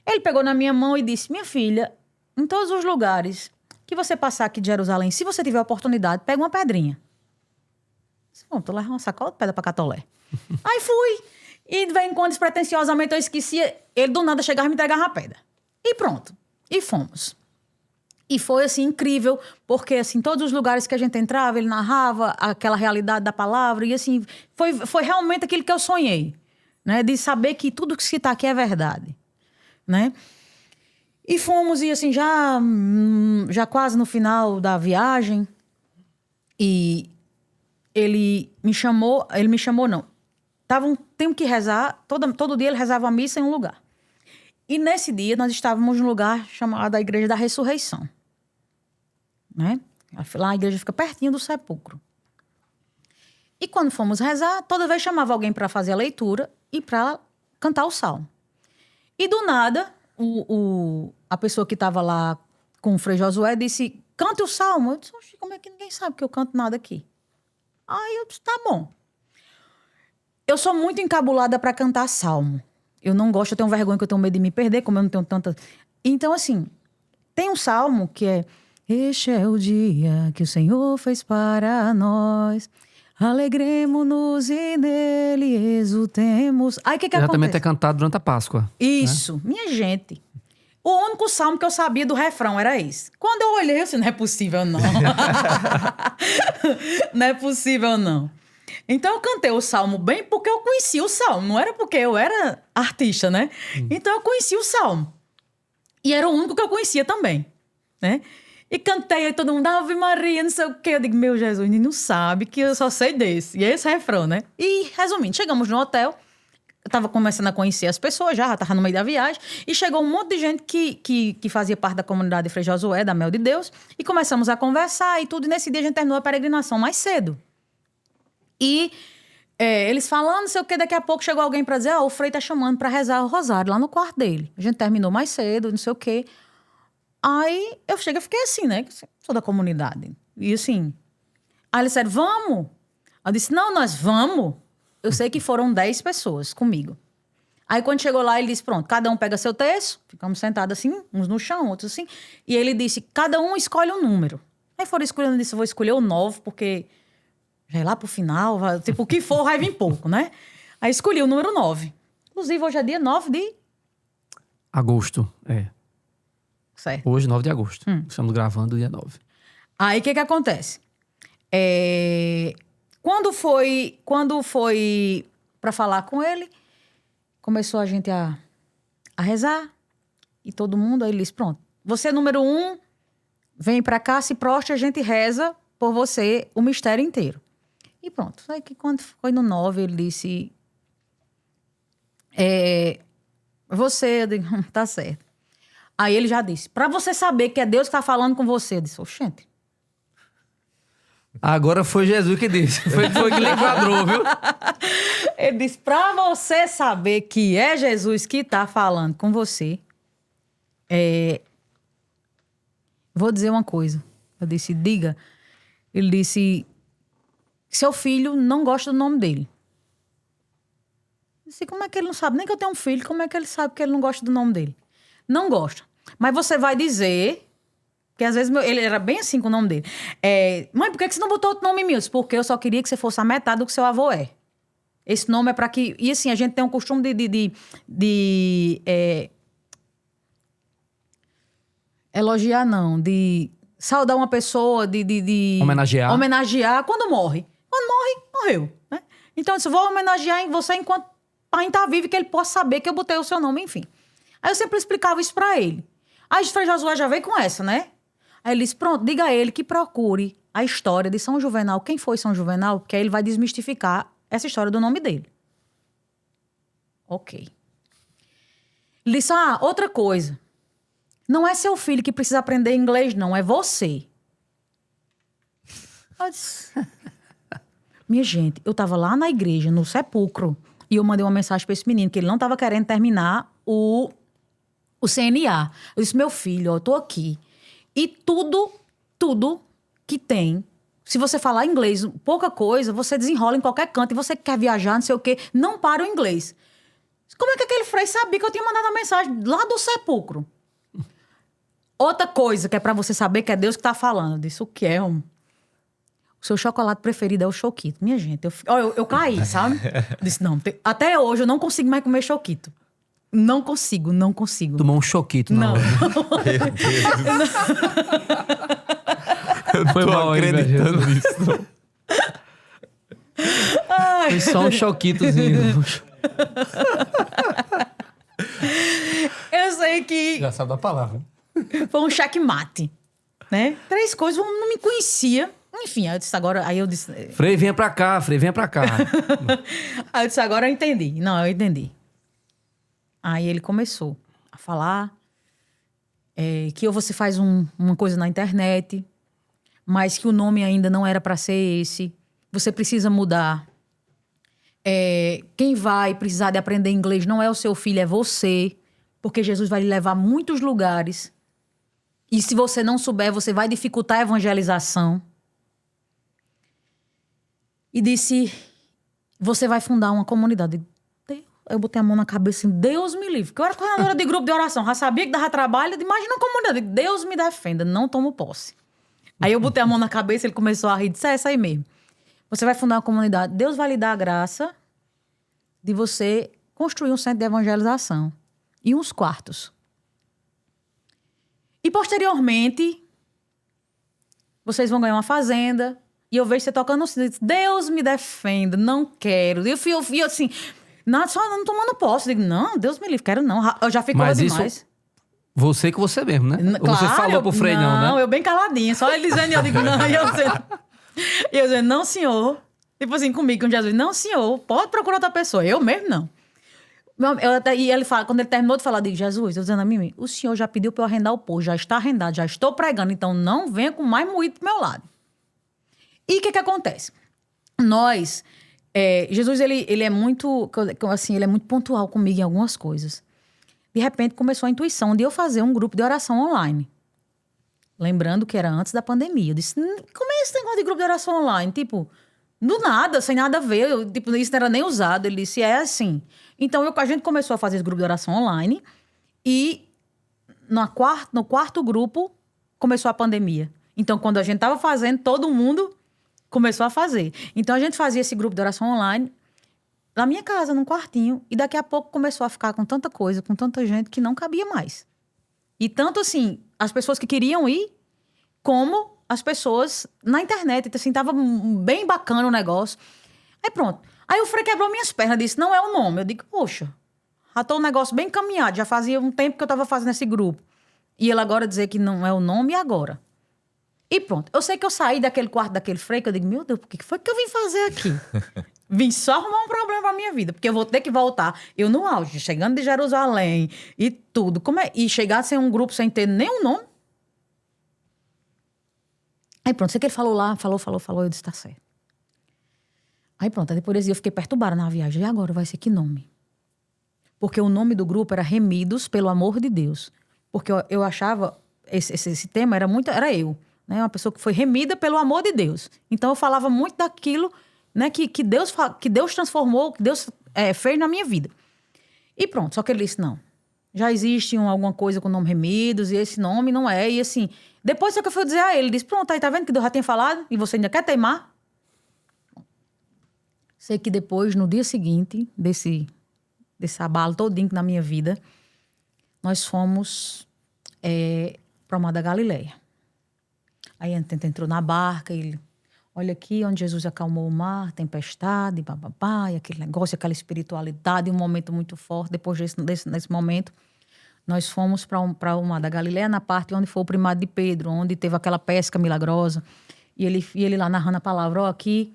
Speaker 3: Ele pegou na minha mão e disse, minha filha, em todos os lugares que você passar aqui de Jerusalém, se você tiver oportunidade, pega uma pedrinha. Bom, tô levando uma sacola de pedra pra Catolé. Aí fui. E de vez em quando, despretensiosamente, eu esquecia. Ele do nada chegava e me entregava a pedra. E pronto. E fomos. E foi, assim, incrível. Porque, assim, todos os lugares que a gente entrava, ele narrava aquela realidade da palavra. E, assim, foi realmente aquilo que eu sonhei. Né? De saber que tudo que se tá aqui é verdade. Né? E fomos, e assim, já quase no final da viagem, e ele me chamou não. Tenho que rezar, todo dia ele rezava a missa em um lugar. E nesse dia nós estávamos num lugar chamado a Igreja da Ressurreição. Né? Lá a igreja fica pertinho do sepulcro. E quando fomos rezar, toda vez chamava alguém para fazer a leitura e para cantar o salmo. E do nada... a pessoa que estava lá com o Frei Josué disse, cante o salmo. Eu disse, como é que ninguém sabe que eu canto nada aqui? Aí eu disse, tá bom. Eu sou muito encabulada para cantar salmo. Eu não gosto, eu tenho vergonha, que eu tenho medo de me perder, como eu não tenho tanta... Então, assim, tem um salmo que é, este é o dia que o Senhor fez para nós. Alegremo-nos e nele exultemos. Aí o que acontece?
Speaker 2: Exatamente, é cantado durante a Páscoa.
Speaker 3: Isso, né? Minha gente. O único salmo que eu sabia do refrão era esse. Quando eu olhei, eu disse, não é possível não. Não é possível não. Então eu cantei o salmo bem porque eu conhecia o salmo. Não era porque eu era artista, né? Então eu conhecia o salmo. E era o único que eu conhecia também, né? E cantei, aí todo mundo, Ave Maria, não sei o quê. Eu digo, meu Jesus, não sabe que eu só sei desse. E é esse refrão, né? E, resumindo, chegamos no hotel. Eu tava começando a conhecer as pessoas já tava no meio da viagem. E chegou um monte de gente que fazia parte da comunidade de Frei Josué, da Mel de Deus. E começamos a conversar e tudo. E nesse dia a gente terminou a peregrinação mais cedo. E eles falando, não sei o quê. Daqui a pouco chegou alguém pra dizer, o Frei tá chamando pra rezar o rosário lá no quarto dele. A gente terminou mais cedo, não sei o quê. Aí eu fiquei assim, né? Sou da comunidade. E assim, aí eles disseram, vamos. Eu disse, não, nós vamos. Eu sei que foram 10 pessoas comigo. Aí quando chegou lá, ele disse, pronto, cada um pega seu terço. Ficamos sentados assim, uns no chão, outros assim. E ele disse, cada um escolhe um número. Aí foram escolhendo, eu disse, eu vou escolher o 9, porque já é lá pro final, tipo, o que for vai vir pouco, né? Aí escolhi o número 9. Inclusive, hoje é dia 9 de...
Speaker 2: Agosto,
Speaker 3: Certo.
Speaker 2: Hoje, 9 de agosto. Estamos gravando dia 9.
Speaker 3: Aí, o que acontece? Quando foi para falar com ele, começou a gente a rezar. E todo mundo, aí ele disse, pronto, você número 1, vem para cá, se prostra, a gente reza por você o mistério inteiro. E pronto. Aí que quando foi no 9, ele disse... Você, eu digo, tá certo. Aí ele já disse, pra você saber que é Deus que tá falando com você. Eu disse, oxente.
Speaker 2: Agora foi Jesus que disse. Foi que lhe enquadrou, viu?
Speaker 3: Ele disse, pra você saber que é Jesus que tá falando com você, vou dizer uma coisa. Eu disse, diga. Ele disse, seu filho não gosta do nome dele. Eu disse, como é que ele não sabe? Nem que eu tenho um filho, como é que ele sabe que ele não gosta do nome dele? Não gosta. Mas você vai dizer... Porque às vezes ele era bem assim com o nome dele. Mãe, por que você não botou outro nome em mim? Eu disse, porque eu só queria que você fosse a metade do que seu avô é. Esse nome é pra que... E assim, a gente tem um costume de elogiar, não. De saudar uma pessoa, de
Speaker 2: Homenagear.
Speaker 3: Homenagear quando morre. Quando morre, morreu. Né? Então, eu disse, vou homenagear em você enquanto ainda tá vivo, que ele possa saber que eu botei o seu nome, enfim. Aí eu sempre explicava isso pra ele. Aí o Frei Josué já veio com essa, né? Aí ele disse, pronto, diga a ele que procure a história de São Juvenal. Quem foi São Juvenal? Porque aí ele vai desmistificar essa história do nome dele. Ok. Ele disse, outra coisa. Não é seu filho que precisa aprender inglês, não. É você. Eu disse, minha gente, eu tava lá na igreja, no sepulcro, e eu mandei uma mensagem pra esse menino, que ele não tava querendo terminar o CNA. Eu disse, meu filho, eu tô aqui. E tudo que tem, se você falar inglês, pouca coisa, você desenrola em qualquer canto. E você quer viajar, não sei o quê, não para o inglês. Como é que aquele frei sabia que eu tinha mandado a mensagem lá do sepulcro? Outra coisa que é pra você saber que é Deus que tá falando. Eu disse, o que é? O seu chocolate preferido é o choquito. Minha gente, eu caí, sabe? Eu disse, não, até hoje eu não consigo mais comer choquito. Não consigo.
Speaker 2: Tomou um choquito na hora.
Speaker 1: Meu Deus. Eu
Speaker 2: Foi
Speaker 1: tô
Speaker 2: mal aí,
Speaker 1: acreditando nisso.
Speaker 2: Foi só um choquitozinho.
Speaker 3: Eu sei que
Speaker 2: Já sabe da palavra.
Speaker 3: foi um checkmate, né? 3 coisas, eu não me conhecia. Enfim, aí eu disse agora... Aí eu disse...
Speaker 2: Frei, venha pra cá, Frei, venha pra cá.
Speaker 3: Aí eu disse, agora eu entendi. Não, eu entendi. Aí ele começou a falar que ou você faz uma coisa na internet, mas que o nome ainda não era para ser esse. Você precisa mudar. Quem vai precisar de aprender inglês não é o seu filho, é você. Porque Jesus vai lhe levar a muitos lugares. E se você não souber, você vai dificultar a evangelização. E disse, você vai fundar uma comunidade. Eu botei a mão na cabeça assim, Deus me livre. Porque eu era coordenadora de grupo de oração, já sabia que dava trabalho. Imagina uma comunidade, Deus me defenda, não tomo posse. Aí eu botei a mão na cabeça, ele começou a rir, disse, essa aí mesmo. Você vai fundar uma comunidade, Deus vai lhe dar a graça de você construir um centro de evangelização e uns quartos. E posteriormente, vocês vão ganhar uma fazenda e eu vejo você tocando no sino. Deus me defenda, não quero. Eu fui assim... Só não tomando posse. Eu digo, não, Deus me livre, quero não. Eu já fico demais.
Speaker 2: Você com você mesmo, né?
Speaker 3: Claro,
Speaker 2: Ou você falou pro Frei não, né?
Speaker 3: Não, eu bem caladinha. Só ele dizendo, e eu digo, não. E eu dizendo, não, senhor. Tipo assim, comigo, com Jesus. Não, senhor, pode procurar outra pessoa. Eu mesmo, não. E ele fala, quando ele terminou de falar, eu digo, Jesus, eu dizendo a mim, o senhor já pediu para eu arrendar o posto, já está arrendado, já estou pregando, então não venha com mais moído pro meu lado. E o que acontece? Jesus, ele é muito, assim, ele é muito pontual comigo em algumas coisas. De repente, começou a intuição de eu fazer um grupo de oração online. Lembrando que era antes da pandemia. Eu disse, como é esse negócio de grupo de oração online? Tipo, do nada, sem nada a ver. Tipo, isso não era nem usado. Ele disse, é assim. Então, a gente começou a fazer esse grupo de oração online e no quarto grupo começou a pandemia. Então, quando a gente estava fazendo, todo mundo começou a fazer. Então, a gente fazia esse grupo de oração online na minha casa, num quartinho. E daqui a pouco começou a ficar com tanta coisa, com tanta gente, que não cabia mais. E tanto assim, as pessoas que queriam ir, como as pessoas na internet. Então, assim, tava bem bacana o negócio. Aí pronto. Aí o Frei quebrou minhas pernas, disse, não é o nome. Eu digo, poxa, já tô um negócio bem encaminhado. Já fazia um tempo que eu tava fazendo esse grupo. E ele agora dizer que não é o nome, e agora? E pronto. Eu sei que eu saí daquele quarto daquele Frei, que eu digo, meu Deus, por que foi que eu vim fazer aqui? Vim só arrumar um problema pra minha vida, porque eu vou ter que voltar. Eu no auge, chegando de Jerusalém e tudo. E chegar sem um grupo sem ter nenhum nome. Aí pronto, sei que ele falou lá, falou, eu disse, tá certo. Aí pronto, aí depois eu fiquei perturbada na viagem. E agora vai ser que nome? Porque o nome do grupo era Remidos pelo Amor de Deus. Porque eu achava, esse tema era eu, né? Uma pessoa que foi remida pelo amor de Deus. Então eu falava muito daquilo, né, que Deus transformou, que Deus fez na minha vida. E pronto, só que ele disse, não, já existe alguma coisa com o nome Remidos e esse nome não é. E assim, depois só que eu fui dizer a ele, ele disse, pronto, aí tá vendo que Deus já tinha falado e você ainda quer teimar? Sei que depois, no dia seguinte, desse abalo todinho na minha vida, nós fomos para o Mar da Galileia. Aí a gente entrou na barca, ele, olha aqui onde Jesus acalmou o mar, tempestade, bababá, e aquele negócio, aquela espiritualidade, um momento muito forte. Depois desse momento, nós fomos para o Mar da Galileia, na parte onde foi o primado de Pedro, onde teve aquela pesca milagrosa. E ele lá narrando a palavra, ó, aqui,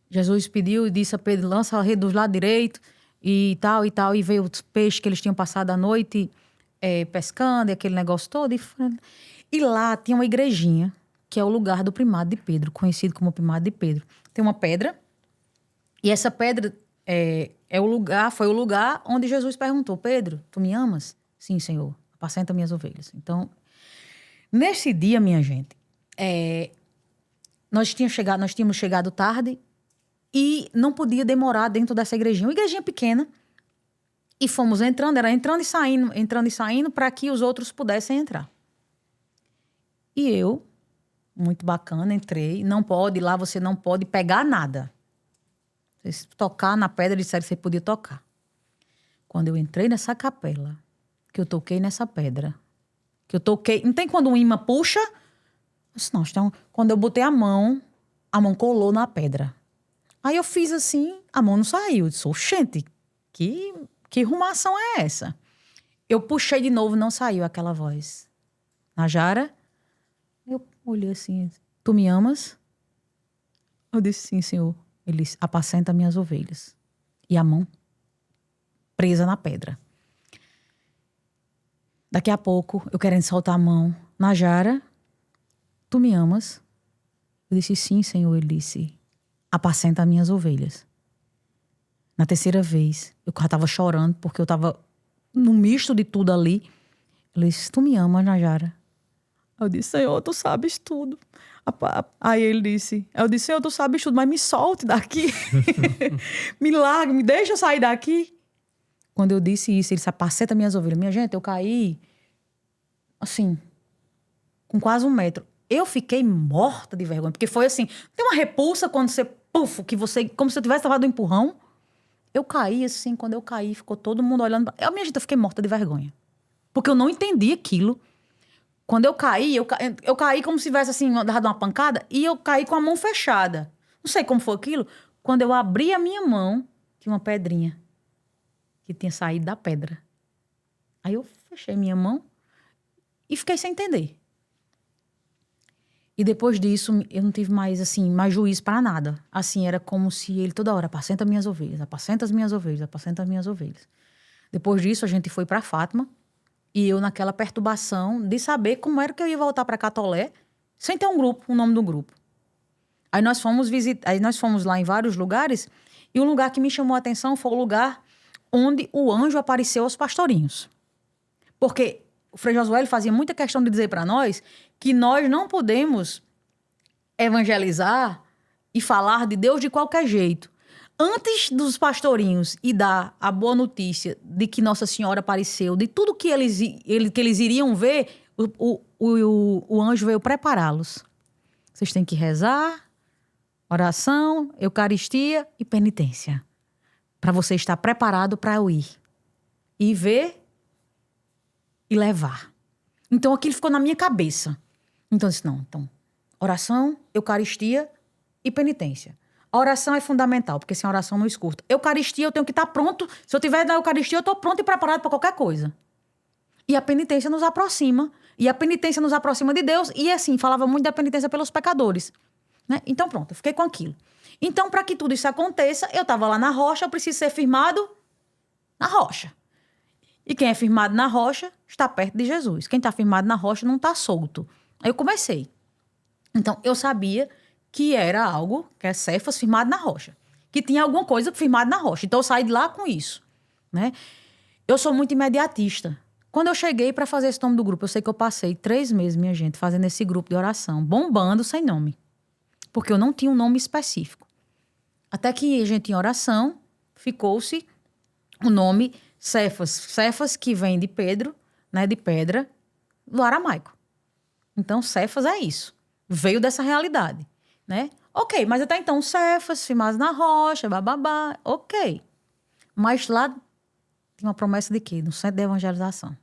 Speaker 3: Jesus pediu e disse a Pedro, lança a rede do lado direito, e tal, e veio os peixes que eles tinham passado a noite pescando, e aquele negócio todo. E lá tinha uma igrejinha, que é o lugar do primado de Pedro, conhecido como primado de Pedro. Tem uma pedra, e essa pedra foi o lugar onde Jesus perguntou, Pedro, tu me amas? Sim, Senhor, apacenta minhas ovelhas. Então, nesse dia, minha gente, nós tínhamos chegado tarde, e não podia demorar dentro dessa igrejinha. Uma igrejinha pequena. E fomos entrando e saindo para que os outros pudessem entrar. E eu, muito bacana, entrei. Não pode, lá você não pode pegar nada. Se tocar na pedra, disseram que você podia tocar. Quando eu entrei nessa capela, que eu toquei nessa pedra, não tem quando um imã puxa? Eu disse, não, então, quando eu botei a mão colou na pedra. Aí eu fiz assim, a mão não saiu. Eu disse, oxente, que rumação é essa? Eu puxei de novo, não saiu aquela voz. Najara, eu olhei assim, tu me amas? Eu disse, sim, Senhor. Ele disse, apacenta minhas ovelhas. E a mão presa na pedra. Daqui a pouco, eu querendo soltar a mão. Najara, tu me amas? Eu disse, sim, Senhor. Ele disse, apacenta minhas ovelhas. Na terceira vez, eu já estava chorando, porque eu estava no misto de tudo ali. Ele disse, tu me amas, Najara? Eu disse, Senhor, tu sabes tudo. Aí ele disse, eu disse, Senhor, tu sabes tudo, mas me solte daqui. Me largue, me deixa eu sair daqui. Quando eu disse isso, ele disse, apacenta minhas ovelhas. Minha gente, eu caí, assim, com quase 1 metro. Eu fiquei morta de vergonha, porque foi assim, tem uma repulsa quando você, como se eu tivesse levado um empurrão. Eu caí assim, quando eu caí, ficou todo mundo olhando. Minha gente, eu fiquei morta de vergonha. Porque eu não entendi aquilo. Quando eu caí como se tivesse assim, dado uma pancada, e eu caí com a mão fechada. Não sei como foi aquilo. Quando eu abri a minha mão, tinha uma pedrinha que tinha saído da pedra. Aí eu fechei minha mão e fiquei sem entender. E depois disso, eu não tive mais, assim, mais juízo para nada. Assim, era como se ele toda hora, apacenta minhas ovelhas, apacenta as minhas ovelhas, apacenta as minhas ovelhas. Depois disso, a gente foi para Fátima. E eu naquela perturbação de saber como era que eu ia voltar para Catolé sem ter um nome do grupo. Aí nós fomos lá em vários lugares. E um lugar que me chamou a atenção foi o lugar onde o anjo apareceu aos pastorinhos. Porque o Frei Josué ele fazia muita questão de dizer para nós que nós não podemos evangelizar e falar de Deus de qualquer jeito. Antes dos pastorinhos e dar a boa notícia de que Nossa Senhora apareceu, de tudo que eles iriam ver, o anjo veio prepará-los. Vocês têm que rezar, oração, eucaristia e penitência. Para você estar preparado para eu ir. E ver e levar. Então aquilo ficou na minha cabeça. Então eu disse, não, então, oração, eucaristia e penitência. A oração é fundamental, porque sem oração não escuta. Eucaristia, eu tenho que estar pronto. Se eu estiver na Eucaristia, eu estou pronto e preparado para qualquer coisa. E a penitência nos aproxima. E a penitência nos aproxima de Deus. E assim, falava muito da penitência pelos pecadores. Né? Então pronto, eu fiquei com aquilo. Então, para que tudo isso aconteça, eu estava lá na rocha, eu preciso ser firmado na rocha. E quem é firmado na rocha está perto de Jesus. Quem está firmado na rocha não está solto. Aí eu comecei. Então, eu sabia que era algo, que é Cefas firmado na rocha. Que tinha alguma coisa firmada na rocha. Então, eu saí de lá com isso. Né? Eu sou muito imediatista. Quando eu cheguei para fazer esse nome do grupo, eu sei que eu passei 3 meses, minha gente, fazendo esse grupo de oração, bombando sem nome. Porque eu não tinha um nome específico. Até que a gente, em oração, ficou-se o nome Cefas. Cefas, que vem de Pedro, né, de pedra, do aramaico. Então, Cefas é isso. Veio dessa realidade, né? Ok, mas até então, Cefas, firmados na rocha, bababá, ok. Mas lá tinha uma promessa de quê? No centro de evangelização.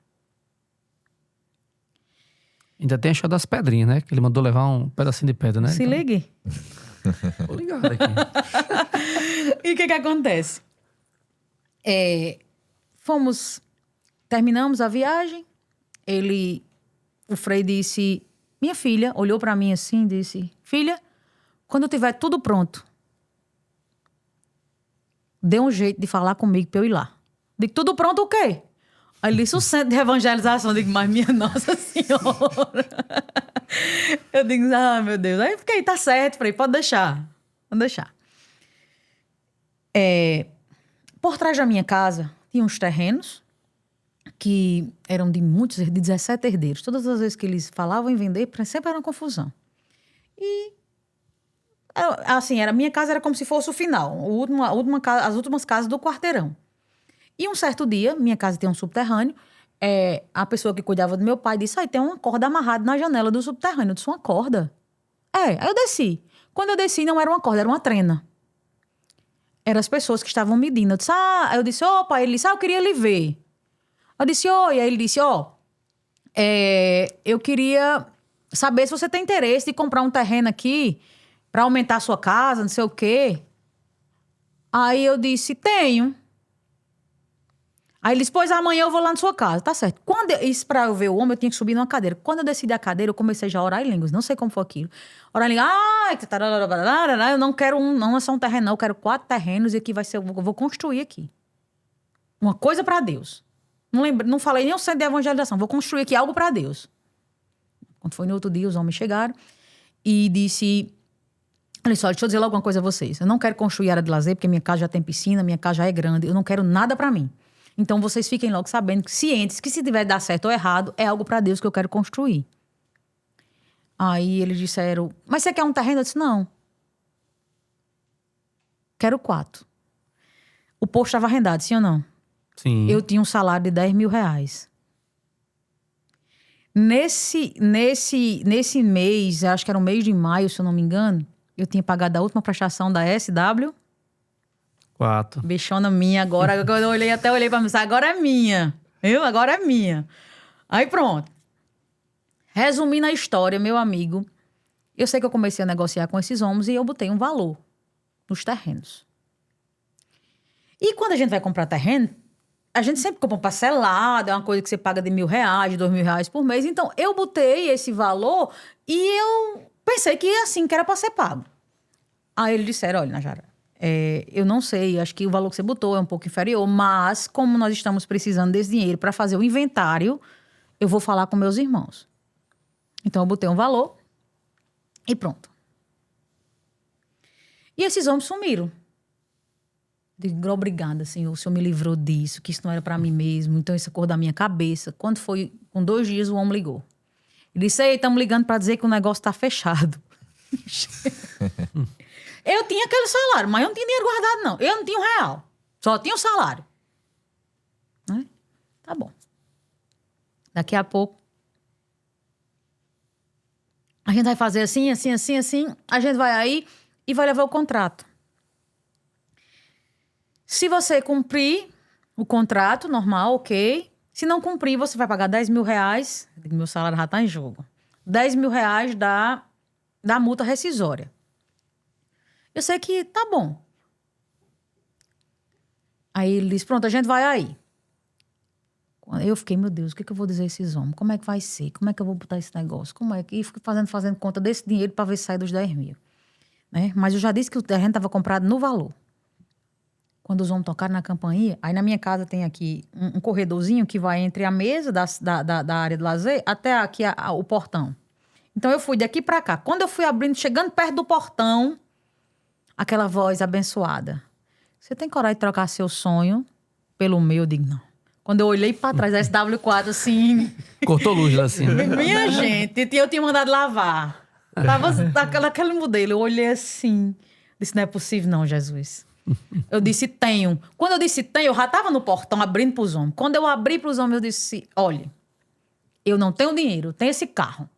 Speaker 2: Ainda tem a história das pedrinhas, né? Que ele mandou levar um pedacinho de pedra, né?
Speaker 3: Se
Speaker 2: Então,
Speaker 3: ligue.
Speaker 2: tô ligado aqui.
Speaker 3: E o que acontece? Terminamos a viagem. O Frei disse, minha filha, olhou para mim assim, disse, filha, quando eu tiver tudo pronto, dê um jeito de falar comigo para eu ir lá. Digo, tudo pronto o quê? Aí ele disse, o centro de evangelização. Eu digo, mas minha Nossa Senhora. Eu digo, meu Deus. Aí fiquei, tá certo, Frei, pode deixar. Pode deixar. Por trás da minha casa, tinha uns terrenos que eram de 17 herdeiros. Todas as vezes que eles falavam em vender, sempre era uma confusão. E, assim, minha casa era como se fosse o final. As últimas casas do quarteirão. E um certo dia, minha casa tem um subterrâneo, a pessoa que cuidava do meu pai disse, tem uma corda amarrada na janela do subterrâneo. Eu disse, uma corda? Aí eu desci. Quando eu desci, não era uma corda, era uma trena. Eram as pessoas que estavam medindo. Eu disse, aí eu disse, pai, ele disse, eu queria lhe ver. Eu disse, oi. Aí ele disse, eu queria saber se você tem interesse de comprar um terreno aqui para aumentar a sua casa, não sei o quê. Aí eu disse, tenho. Aí ele disse, pois amanhã eu vou lá na sua casa. Tá certo. Isso pra eu ver o homem, eu tinha que subir numa cadeira. Quando eu desci da cadeira, eu comecei já a orar em línguas. Não sei como foi aquilo. Orar em línguas. Eu não quero não é só um terreno, não. Eu quero 4 terrenos e aqui vai ser, eu vou construir aqui. Uma coisa pra Deus. Não falei nem o centro de evangelização. Vou construir aqui algo pra Deus. Quando foi no outro dia, os homens chegaram e disse... Olha só, deixa eu dizer logo uma coisa a vocês. Eu não quero construir área de lazer, porque minha casa já tem piscina, minha casa já é grande. Eu não quero nada pra mim. Então, vocês fiquem logo sabendo, cientes, que se tiver dar certo ou errado, é algo para Deus que eu quero construir. Aí eles disseram, mas você quer um terreno? Eu disse, não. Quero 4. O posto estava arrendado, sim ou não?
Speaker 2: Sim.
Speaker 3: Eu tinha um salário de 10 mil reais. Nesse mês, acho que era o mês de maio, se eu não me engano, eu tinha pagado a última prestação da SW.
Speaker 2: 4.
Speaker 3: Bichona minha, agora eu olhei pra mim, agora é minha. Viu? Agora é minha. Aí pronto. Resumindo a história, meu amigo, eu sei que eu comecei a negociar com esses homens e eu botei um valor nos terrenos. E quando a gente vai comprar terreno, a gente sempre compra um parcelado, é uma coisa que você paga de R$1.000, de R$2.000 por mês. Então, eu botei esse valor e eu pensei que assim que era para ser pago. Aí eles disseram, olha, Najara, eu não sei, acho que o valor que você botou é um pouco inferior, mas como nós estamos precisando desse dinheiro para fazer o inventário, eu vou falar com meus irmãos. Então, eu botei um valor e pronto. E esses homens sumiram. Digo, obrigada, Senhor, o Senhor me livrou disso, que isso não era para mim mesmo, então isso é cor da minha cabeça. Quando Com 2 dias, o homem ligou. Ele disse, ei, estamos ligando para dizer que o negócio está fechado. Eu tinha aquele salário, mas eu não tinha dinheiro guardado, não. Eu não tinha R$1. Só tinha o salário. Né? Tá bom. Daqui a pouco, a gente vai fazer assim. A gente vai aí e vai levar o contrato. Se você cumprir o contrato normal, ok. Se não cumprir, você vai pagar R$10.000. Meu salário já está em jogo. R$10.000 da multa rescisória. Eu sei que tá bom. Aí ele disse, pronto, a gente vai aí. Eu fiquei, meu Deus, o que eu vou dizer a esses homens? Como é que vai ser? Como é que eu vou botar esse negócio? Como é que... E fico fazendo conta desse dinheiro para ver se sai dos 10.000. Né? Mas eu já disse que o terreno estava comprado no valor. Quando os homens tocaram na campainha, aí na minha casa tem aqui um corredorzinho que vai entre a mesa da área de lazer até aqui o portão. Então eu fui daqui para cá. Quando eu fui abrindo, chegando perto do portão, aquela voz abençoada. Você tem coragem de trocar seu sonho pelo meu? Eu digo, não. Quando eu olhei para trás da SW4, assim...
Speaker 2: Cortou luz lá assim.
Speaker 3: Minha gente, eu tinha mandado lavar. Tava naquele modelo. Eu olhei assim. Disse, não é possível não, Jesus. Eu disse, tenho. Quando eu disse tenho, eu já estava no portão abrindo para os homens. Quando eu abri para os homens, eu disse, olha, eu não tenho dinheiro, eu tenho esse carro.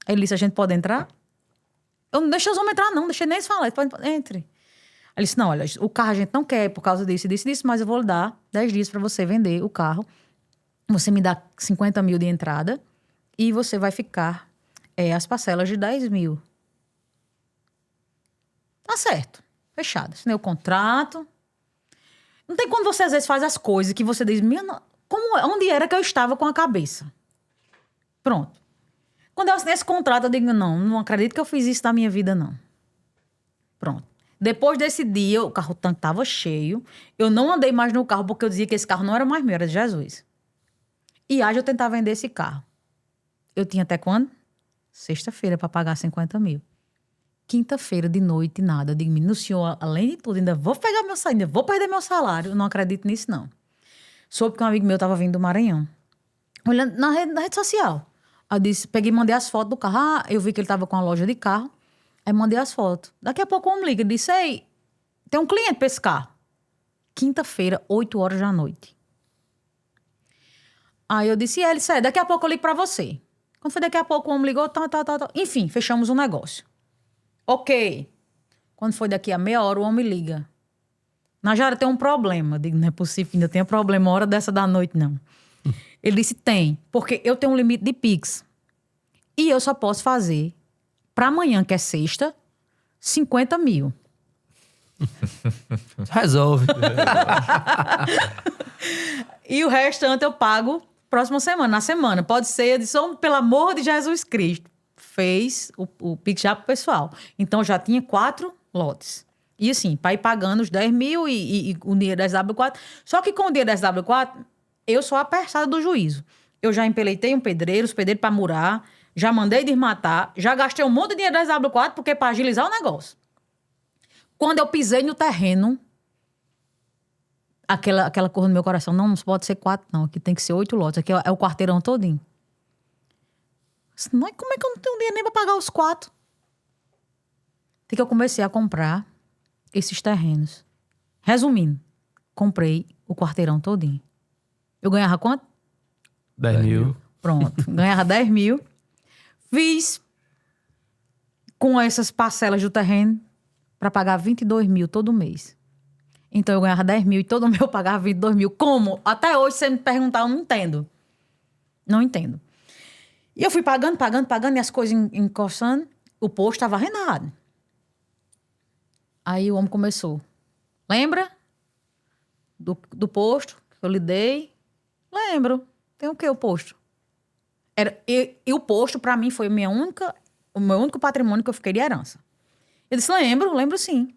Speaker 3: Ele disse, a gente pode entrar? Eu não deixei os homens entrar, não. Deixei nem eles falar. Entre. Ele disse, não, olha, o carro a gente não quer por causa disso, mas eu vou lhe dar 10 dias para você vender o carro. Você me dá 50.000 de entrada e você vai ficar as parcelas de 10.000. Tá certo. Fechado. Assinei o contrato. Não tem quando você às vezes faz as coisas que você diz, onde era que eu estava com a cabeça? Pronto. Quando eu assinei esse contrato, eu digo, não acredito que eu fiz isso na minha vida, não. Pronto. Depois desse dia, o tanque estava cheio. Eu não andei mais no carro, porque eu dizia que esse carro não era mais meu, era de Jesus. E aí eu tentava vender esse carro. Eu tinha até quando? Sexta-feira para pagar 50.000. Quinta-feira de noite, nada. Eu digo, menino, o senhor, além de tudo, ainda vou pegar meu salário, ainda vou perder meu salário. Eu não acredito nisso, não. Soube que um amigo meu estava vindo do Maranhão. Olhando na rede social. Eu disse, peguei e mandei as fotos do carro. Eu vi que ele estava com a loja de carro. Aí mandei as fotos. Daqui a pouco um me liga e disse, ei, tem um cliente para esse carro. Quinta-feira, 8h da noite. Aí eu disse, ele disse, daqui a pouco eu ligo para você. Quando foi daqui a pouco o homem ligou, tá. Enfim, fechamos um negócio. Ok. Quando foi daqui a meia hora, o homem liga. Najara, tem um problema. Eu digo, não é possível que ainda tenha problema hora dessa da noite, não. Ele disse, tem. Porque eu tenho um limite de Pix. E eu só posso fazer, para amanhã, que é sexta, 50.000.
Speaker 2: Resolve.
Speaker 3: E o restante eu pago próxima semana, na semana. Pode ser, eu disse, pelo amor de Jesus Cristo. Fez o Pix já pro pessoal. Então, já tinha 4 lotes. E assim, para ir pagando os 10.000 e o dinheiro da SW4. Só que com o dinheiro da SW4, eu sou a apertada do juízo. Eu já empeleitei os pedreiros para murar, já mandei desmatar, já gastei um monte de dinheiro da SW4 porque para agilizar o negócio. Quando eu pisei no terreno, aquela cor no meu coração, não pode ser 4 não, aqui tem que ser 8 lotes, aqui é o quarteirão todinho. Como é que eu não tenho dinheiro nem para pagar os 4? Até que eu comecei a comprar esses terrenos. Resumindo, comprei o quarteirão todinho. Eu ganhava quanto?
Speaker 2: 10.000.
Speaker 3: Pronto, ganhava 10.000. Fiz com essas parcelas do terreno para pagar 22.000 todo mês. Então eu ganhava 10.000 e todo mês eu pagava 22.000. Como? Até hoje, se você me perguntar, eu não entendo. Não entendo. E eu fui pagando, e as coisas encostando. O posto estava arrendado. Aí o homem começou. Lembra do posto que eu lhe dei? Lembro. Tem o quê, o posto? E o posto, para mim, foi o meu único patrimônio que eu fiquei de herança. Eu disse, lembro sim.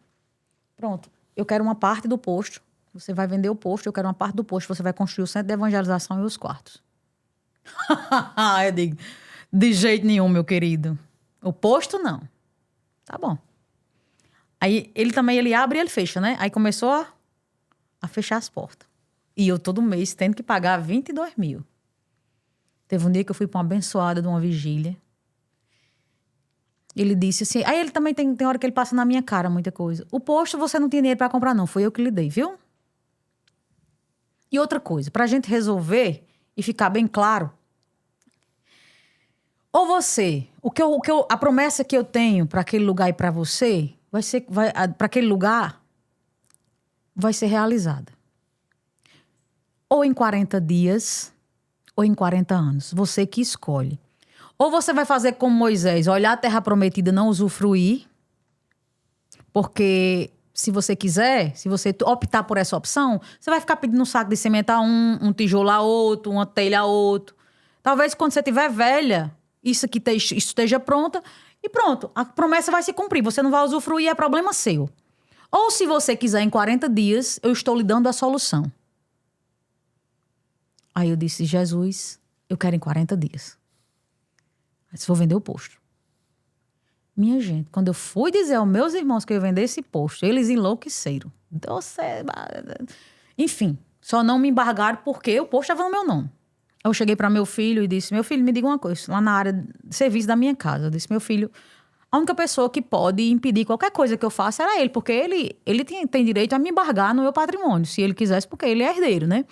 Speaker 3: Pronto. Eu quero uma parte do posto. Você vai vender o posto, eu quero uma parte do posto. Você vai construir o centro de evangelização e os quartos. Eu digo, de jeito nenhum, meu querido. O posto, não. Tá bom. Aí, ele abre e ele fecha, né? Aí começou a fechar as portas. E eu, todo mês, tendo que pagar 22.000. Teve um dia que eu fui para uma abençoada de uma vigília. Ele disse assim... Aí ele também tem hora que ele passa na minha cara muita coisa. O posto você não tinha dinheiro para comprar, não. Foi eu que lhe dei, viu? E outra coisa, pra gente resolver e ficar bem claro... Ou você... A promessa que eu tenho para aquele lugar e para você... para aquele lugar... vai ser realizada. Ou em 40 dias... ou em 40 anos. Você que escolhe. Ou você vai fazer como Moisés, olhar a terra prometida e não usufruir, porque se você quiser, se você optar por essa opção, você vai ficar pedindo um saco de cimento a um tijolo a outro, uma telha a outro. Talvez quando você estiver velha, isso esteja pronta e pronto, a promessa vai se cumprir. Você não vai usufruir, é problema seu. Ou se você quiser em 40 dias, eu estou lhe dando a solução. Aí eu disse, Jesus, eu quero em 40 dias. Mas vou vender o posto. Minha gente, quando eu fui dizer aos meus irmãos que eu ia vender esse posto, eles enlouqueceram. Enfim, só não me embargaram porque o posto estava no meu nome. Eu cheguei para meu filho e disse, meu filho, me diga uma coisa, lá na área de serviço da minha casa. Eu disse, meu filho, a única pessoa que pode impedir qualquer coisa que eu faça era ele, porque ele tem direito a me embargar no meu patrimônio, se ele quisesse, porque ele é herdeiro, né?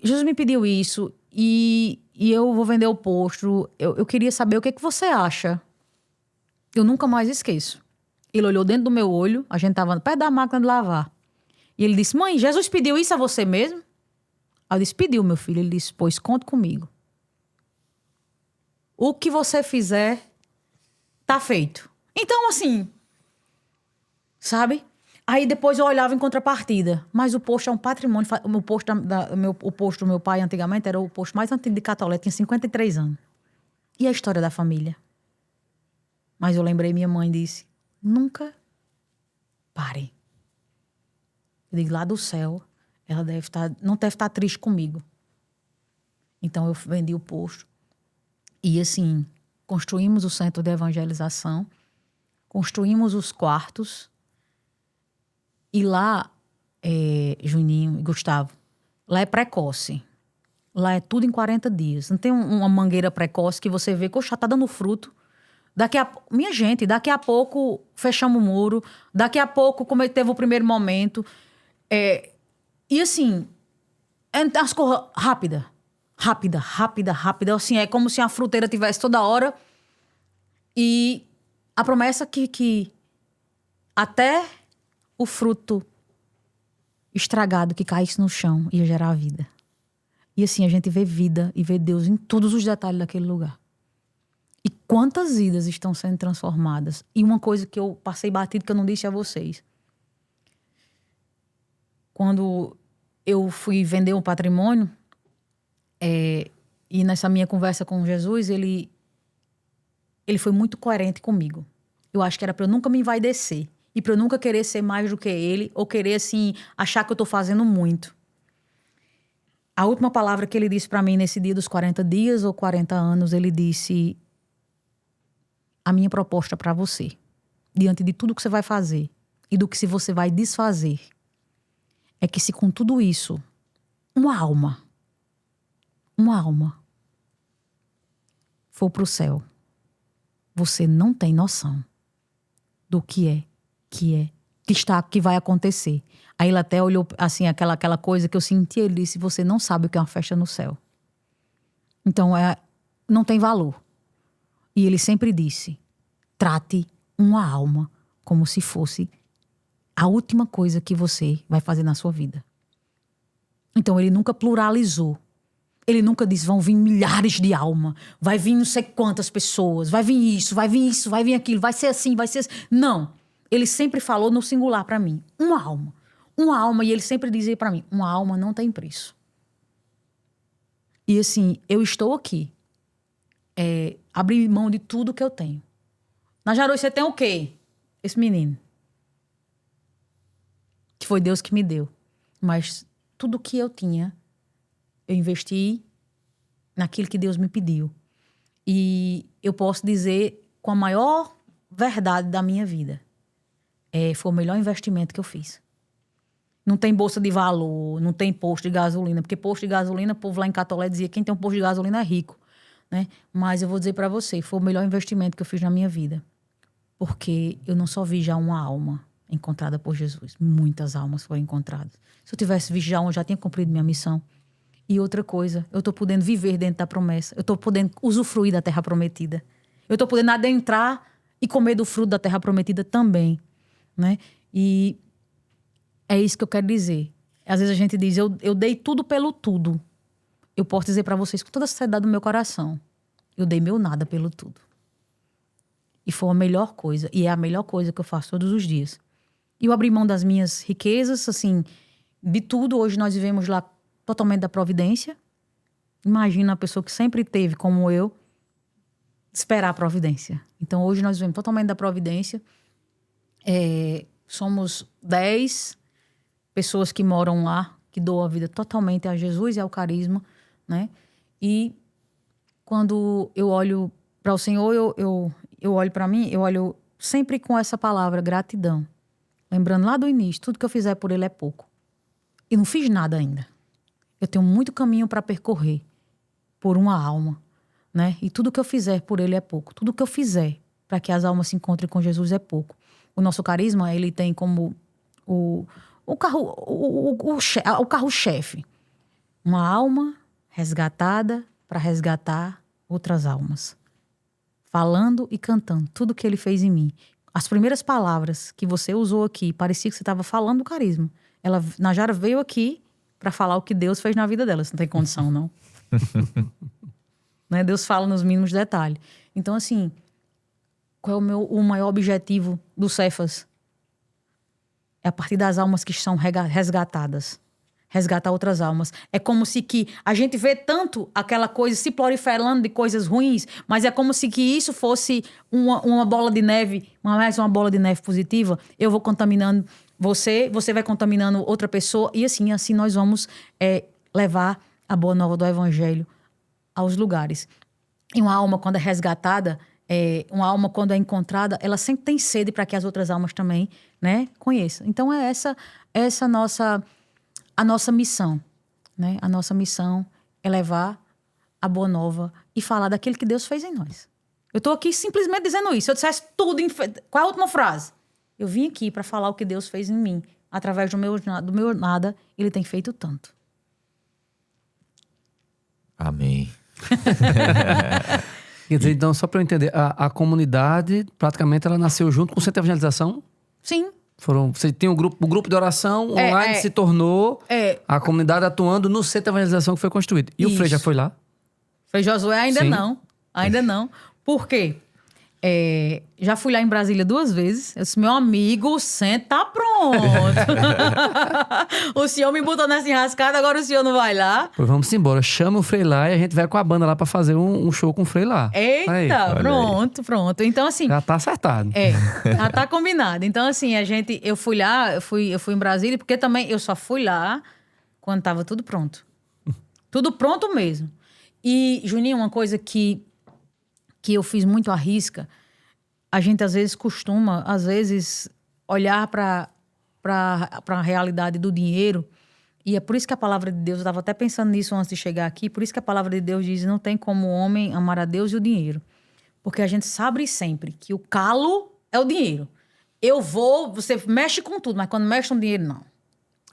Speaker 3: Jesus me pediu isso e eu vou vender o posto. Eu queria saber o que você acha. Eu nunca mais esqueço. Ele olhou dentro do meu olho, a gente estava perto da máquina de lavar. E ele disse, mãe, Jesus pediu isso a você mesmo? Aí eu disse, pediu, meu filho. Ele disse, pois conte comigo. O que você fizer, tá feito. Então, assim, sabe? Aí depois eu olhava em contrapartida. Mas o posto é um patrimônio. O posto do meu pai antigamente era o posto mais antigo de Catolé. Tinha 53 anos. E a história da família? Mas eu lembrei, minha mãe disse, nunca pare. Eu digo, lá do céu, ela não deve estar triste comigo. Então eu vendi o posto. E assim, construímos o centro de evangelização. Construímos os quartos. E lá, Juninho e Gustavo, lá é precoce. Lá é tudo em 40 dias. Não tem uma mangueira precoce que você vê que já tá dando fruto. Minha gente, daqui a pouco fechamos o muro. Daqui a pouco, como teve o primeiro momento. E assim, as coisas rápida. Assim, é como se a fruteira tivesse toda hora. E a promessa que até o fruto estragado que caísse no chão ia gerar vida. E assim, a gente vê vida e vê Deus em todos os detalhes daquele lugar. E quantas vidas estão sendo transformadas. E uma coisa que eu passei batido que eu não disse a vocês. Quando eu fui vender um patrimônio, e nessa minha conversa com Jesus, ele foi muito coerente comigo. Eu acho que era para eu nunca me envaidecer. E para eu nunca querer ser mais do que ele, ou querer, assim, achar que eu tô fazendo muito. A última palavra que ele disse para mim nesse dia dos 40 dias ou 40 anos, ele disse, a minha proposta para você, diante de tudo que você vai fazer e do que se você vai desfazer, é que se com tudo isso, uma alma for pro céu, você não tem noção do que vai acontecer. Aí ele até olhou assim, aquela coisa que eu senti, ele disse, você não sabe o que é uma festa no céu. Então, não tem valor. E ele sempre disse, trate uma alma como se fosse a última coisa que você vai fazer na sua vida. Então, ele nunca pluralizou. Ele nunca disse, vão vir milhares de almas, vai vir não sei quantas pessoas, vai vir isso, vai vir aquilo, vai ser assim, vai ser assim. Não. Ele sempre falou no singular para mim, uma alma. Uma alma, e ele sempre dizia para mim, uma alma não tem preço. E assim, eu estou aqui. Abrir mão de tudo que eu tenho. Na Jaru, você tem o quê? Esse menino. Que foi Deus que me deu. Mas tudo que eu tinha, eu investi naquilo que Deus me pediu. E eu posso dizer com a maior verdade da minha vida. Foi o melhor investimento que eu fiz. Não tem bolsa de valor, não tem posto de gasolina. Porque posto de gasolina, o povo lá em Catolé dizia que quem tem um posto de gasolina é rico, né? Mas eu vou dizer para você, foi o melhor investimento que eu fiz na minha vida. Porque eu não só vi já uma alma encontrada por Jesus. Muitas almas foram encontradas. Se eu tivesse visto já uma, eu já tinha cumprido minha missão. E outra coisa, eu estou podendo viver dentro da promessa. Eu estou podendo usufruir da terra prometida. Eu estou podendo adentrar e comer do fruto da terra prometida também, né? E é isso que eu quero dizer. Às vezes a gente diz, eu dei tudo pelo tudo. Eu posso dizer para vocês com toda a sinceridade do meu coração, eu dei meu nada pelo tudo. E foi a melhor coisa. E é a melhor coisa que eu faço todos os dias. E eu abri mão das minhas riquezas, assim, de tudo. Hoje nós vivemos lá totalmente da providência. Imagina a pessoa que sempre teve, como eu, esperar a providência. Então hoje nós vivemos totalmente da providência. Somos 10 pessoas que moram lá, que doam a vida totalmente a Jesus e ao carisma, né? E quando eu olho para o Senhor, eu olho para mim, eu olho sempre com essa palavra, gratidão. Lembrando lá do início, tudo que eu fizer por Ele é pouco. E não fiz nada ainda. Eu tenho muito caminho para percorrer por uma alma, né? E tudo que eu fizer por Ele é pouco. Tudo que eu fizer para que as almas se encontrem com Jesus é pouco. O nosso carisma, ele tem como o carro-chefe. Uma alma resgatada para resgatar outras almas. Falando e cantando tudo que Ele fez em mim. As primeiras palavras que você usou aqui, parecia que você estava falando do carisma. Najara veio aqui para falar o que Deus fez na vida dela. Você não tem condição, não. Né? Deus fala nos mínimos detalhes. Então, assim, qual é o maior objetivo do Cefas? É a partir das almas que são resgatadas. Resgatar outras almas. É como se que a gente vê tanto aquela coisa se proliferando de coisas ruins, mas é como se que isso fosse uma bola de neve, mais uma bola de neve positiva. Eu vou contaminando você vai contaminando outra pessoa, e assim nós vamos levar a boa nova do evangelho aos lugares. E uma alma, quando é resgatada, uma alma, quando é encontrada, ela sempre tem sede para que as outras almas também, né, conheçam. Então é essa a nossa missão, né? A nossa missão é levar a boa nova e falar daquilo que Deus fez em nós. Eu estou aqui simplesmente dizendo isso. Se eu dissesse tudo, qual é a última frase? Eu vim aqui para falar o que Deus fez em mim. Através do meu nada, Ele tem feito tanto.
Speaker 1: Amém.
Speaker 2: Quer dizer, então, só para eu entender, a comunidade, praticamente, ela nasceu junto com o Centro de Evangelização?
Speaker 3: Sim.
Speaker 2: Você tem o grupo de oração online se tornou a comunidade atuando no Centro de Evangelização que foi construído. E o Frei já foi lá?
Speaker 3: Frei Josué ainda
Speaker 2: Sim.
Speaker 3: não. Ainda não. Por quê? Já fui lá em Brasília 2 vezes. Eu disse, meu amigo, senta pronto. O senhor me botou nessa enrascada, agora o senhor não vai lá?
Speaker 2: Pois vamos embora. Chama o Frei lá e a gente vai com a banda lá pra fazer um show com o Frei lá.
Speaker 3: Eita,
Speaker 2: aí,
Speaker 3: pronto. Então, assim...
Speaker 2: Já tá acertado.
Speaker 3: Já tá combinado. Então, assim, eu fui lá, eu fui em Brasília, porque também eu só fui lá quando tava tudo pronto. Tudo pronto mesmo. E, Juninho, uma coisa que eu fiz muito à risca, a gente às vezes costuma, olhar para a realidade do dinheiro, e é por isso que a palavra de Deus, eu estava até pensando nisso antes de chegar aqui, por isso que a palavra de Deus diz, não tem como o homem amar a Deus e o dinheiro. Porque a gente sabe sempre que o calo é o dinheiro. Você mexe com tudo, mas quando mexe com dinheiro, não.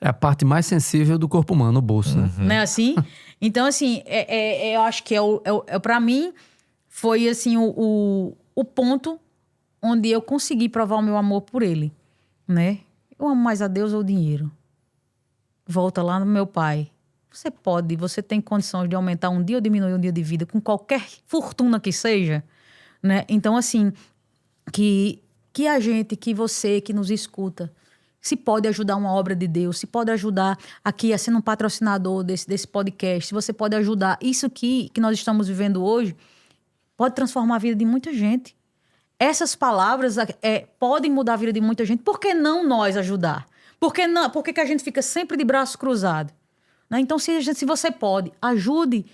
Speaker 2: É a parte mais sensível do corpo humano, o bolso, né?
Speaker 3: Não é assim? Então, assim, eu acho que para mim, foi assim o ponto onde eu consegui provar o meu amor por Ele, né? Eu amo mais a Deus ou o dinheiro? Volta lá no meu pai. Você tem condições de aumentar um dia ou diminuir um dia de vida com qualquer fortuna que seja, né? Então, assim, que a gente, que você que nos escuta, se pode ajudar uma obra de Deus, se pode ajudar aqui a ser um patrocinador desse podcast, se você pode ajudar isso que nós estamos vivendo hoje, pode transformar a vida de muita gente. Essas palavras podem mudar a vida de muita gente. Por que não nós ajudar? Por que a gente fica sempre de braço cruzado? Né? Então, se você pode, ajude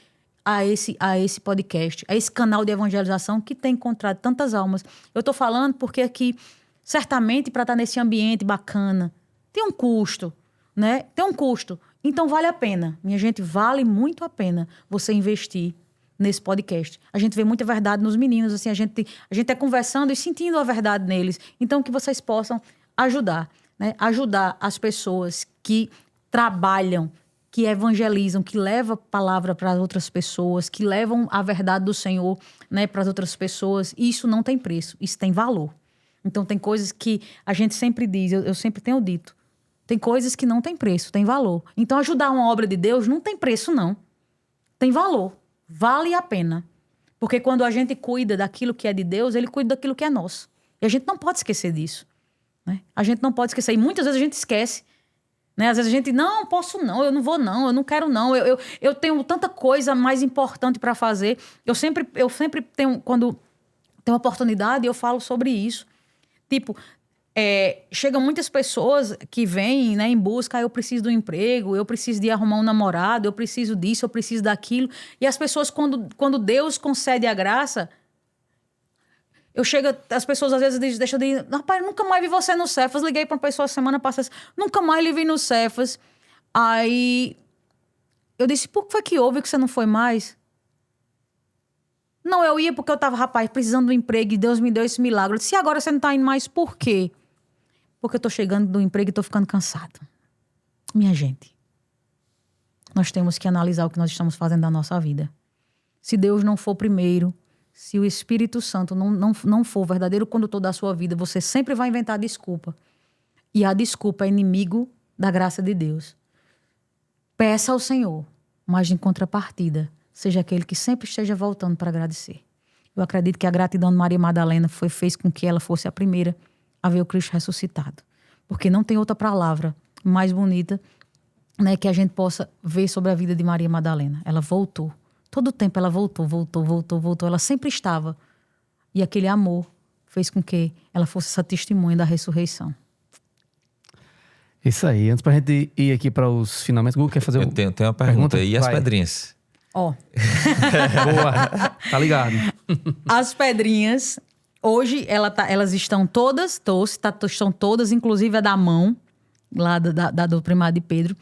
Speaker 3: a esse podcast, a esse canal de evangelização que tem encontrado tantas almas. Eu estou falando porque aqui, certamente, para estar nesse ambiente bacana, tem um custo. né? Tem um custo. Então vale a pena. Minha gente, vale muito a pena você investir nesse podcast. A gente vê muita verdade nos meninos, assim, a gente é conversando e sentindo a verdade neles. Então que vocês possam ajudar, né? Ajudar as pessoas que trabalham, que evangelizam, que levam a palavra para outras pessoas, que levam a verdade do Senhor, né, para as outras pessoas. Isso não tem preço, isso tem valor. Então tem coisas que a gente sempre diz, eu sempre tenho dito, tem coisas que não tem preço, tem valor. Então ajudar uma obra de Deus não tem preço, não. Tem valor, vale a pena. Porque quando a gente cuida daquilo que é de Deus, Ele cuida daquilo que é nosso. E a gente não pode esquecer disso, né? A gente não pode esquecer. E muitas vezes a gente esquece, né? Às vezes a gente, não, posso não, eu não vou não, eu não quero não. Eu tenho tanta coisa mais importante para fazer. Eu sempre tenho, quando tenho oportunidade, eu falo sobre isso. Tipo, chegam muitas pessoas que vêm, né, em busca, eu preciso de um emprego, eu preciso de arrumar um namorado, eu preciso disso, eu preciso daquilo. E as pessoas, quando Deus concede a graça, as pessoas às vezes deixam de ir, rapaz, nunca mais vi você no Cefas. Liguei para uma pessoa semana passada, nunca mais lhe vi no Cefas. Aí eu disse, por que foi que houve que você não foi mais? Não, eu ia porque eu tava, rapaz, precisando de um emprego e Deus me deu esse milagre. Eu disse, e agora você não tá indo mais, por quê? Porque eu tô chegando do emprego e tô ficando cansado. Minha gente, nós temos que analisar o que nós estamos fazendo da nossa vida. Se Deus não for primeiro, se o Espírito Santo não for o verdadeiro condutor da sua vida, você sempre vai inventar desculpa. E a desculpa é inimigo da graça de Deus. Peça ao Senhor, mas em contrapartida, seja aquele que sempre esteja voltando para agradecer. Eu acredito que a gratidão de Maria Madalena fez com que ela fosse a primeira a ver o Cristo ressuscitado. Porque não tem outra palavra mais bonita, né, que a gente possa ver sobre a vida de Maria Madalena. Ela voltou. Todo o tempo ela voltou. Ela sempre estava. E aquele amor fez com que ela fosse essa testemunha da ressurreição.
Speaker 2: Isso aí. Antes pra gente ir aqui para os finalmente, Google quer fazer
Speaker 1: Eu tenho uma pergunta. E as pedrinhas?
Speaker 3: Ó.
Speaker 2: Boa. Tá ligado.
Speaker 3: As pedrinhas, hoje elas estão todas, estão todas, inclusive a da mão, lá do Primado de Pedro.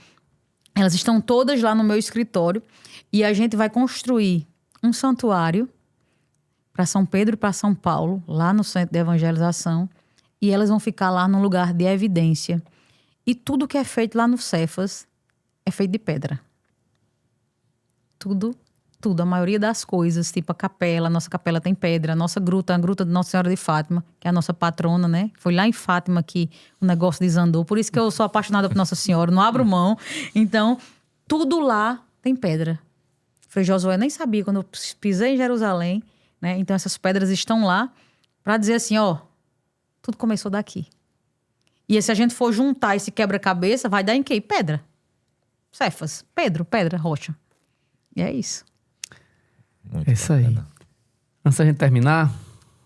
Speaker 3: Elas estão todas lá no meu escritório e a gente vai construir um santuário para São Pedro e para São Paulo, lá no Centro de Evangelização, e elas vão ficar lá num lugar de evidência. E tudo que é feito lá no Cefas é feito de pedra. Tudo. A maioria das coisas, tipo a capela, a nossa capela tem pedra, a nossa gruta, a gruta de Nossa Senhora de Fátima, que é a nossa patrona, né? Foi lá em Fátima que o negócio desandou. Por isso que eu sou apaixonada por Nossa Senhora, não abro mão. Então, tudo lá tem pedra. Frei Josué nem sabia quando eu pisei em Jerusalém, né? Então, essas pedras estão lá para dizer assim, ó, tudo começou daqui. E se a gente for juntar esse quebra-cabeça, vai dar em quê? Pedra. Cefas. Pedra, rocha. E é isso.
Speaker 1: Muito
Speaker 2: é isso aí.
Speaker 1: bacana.
Speaker 2: Antes da gente terminar,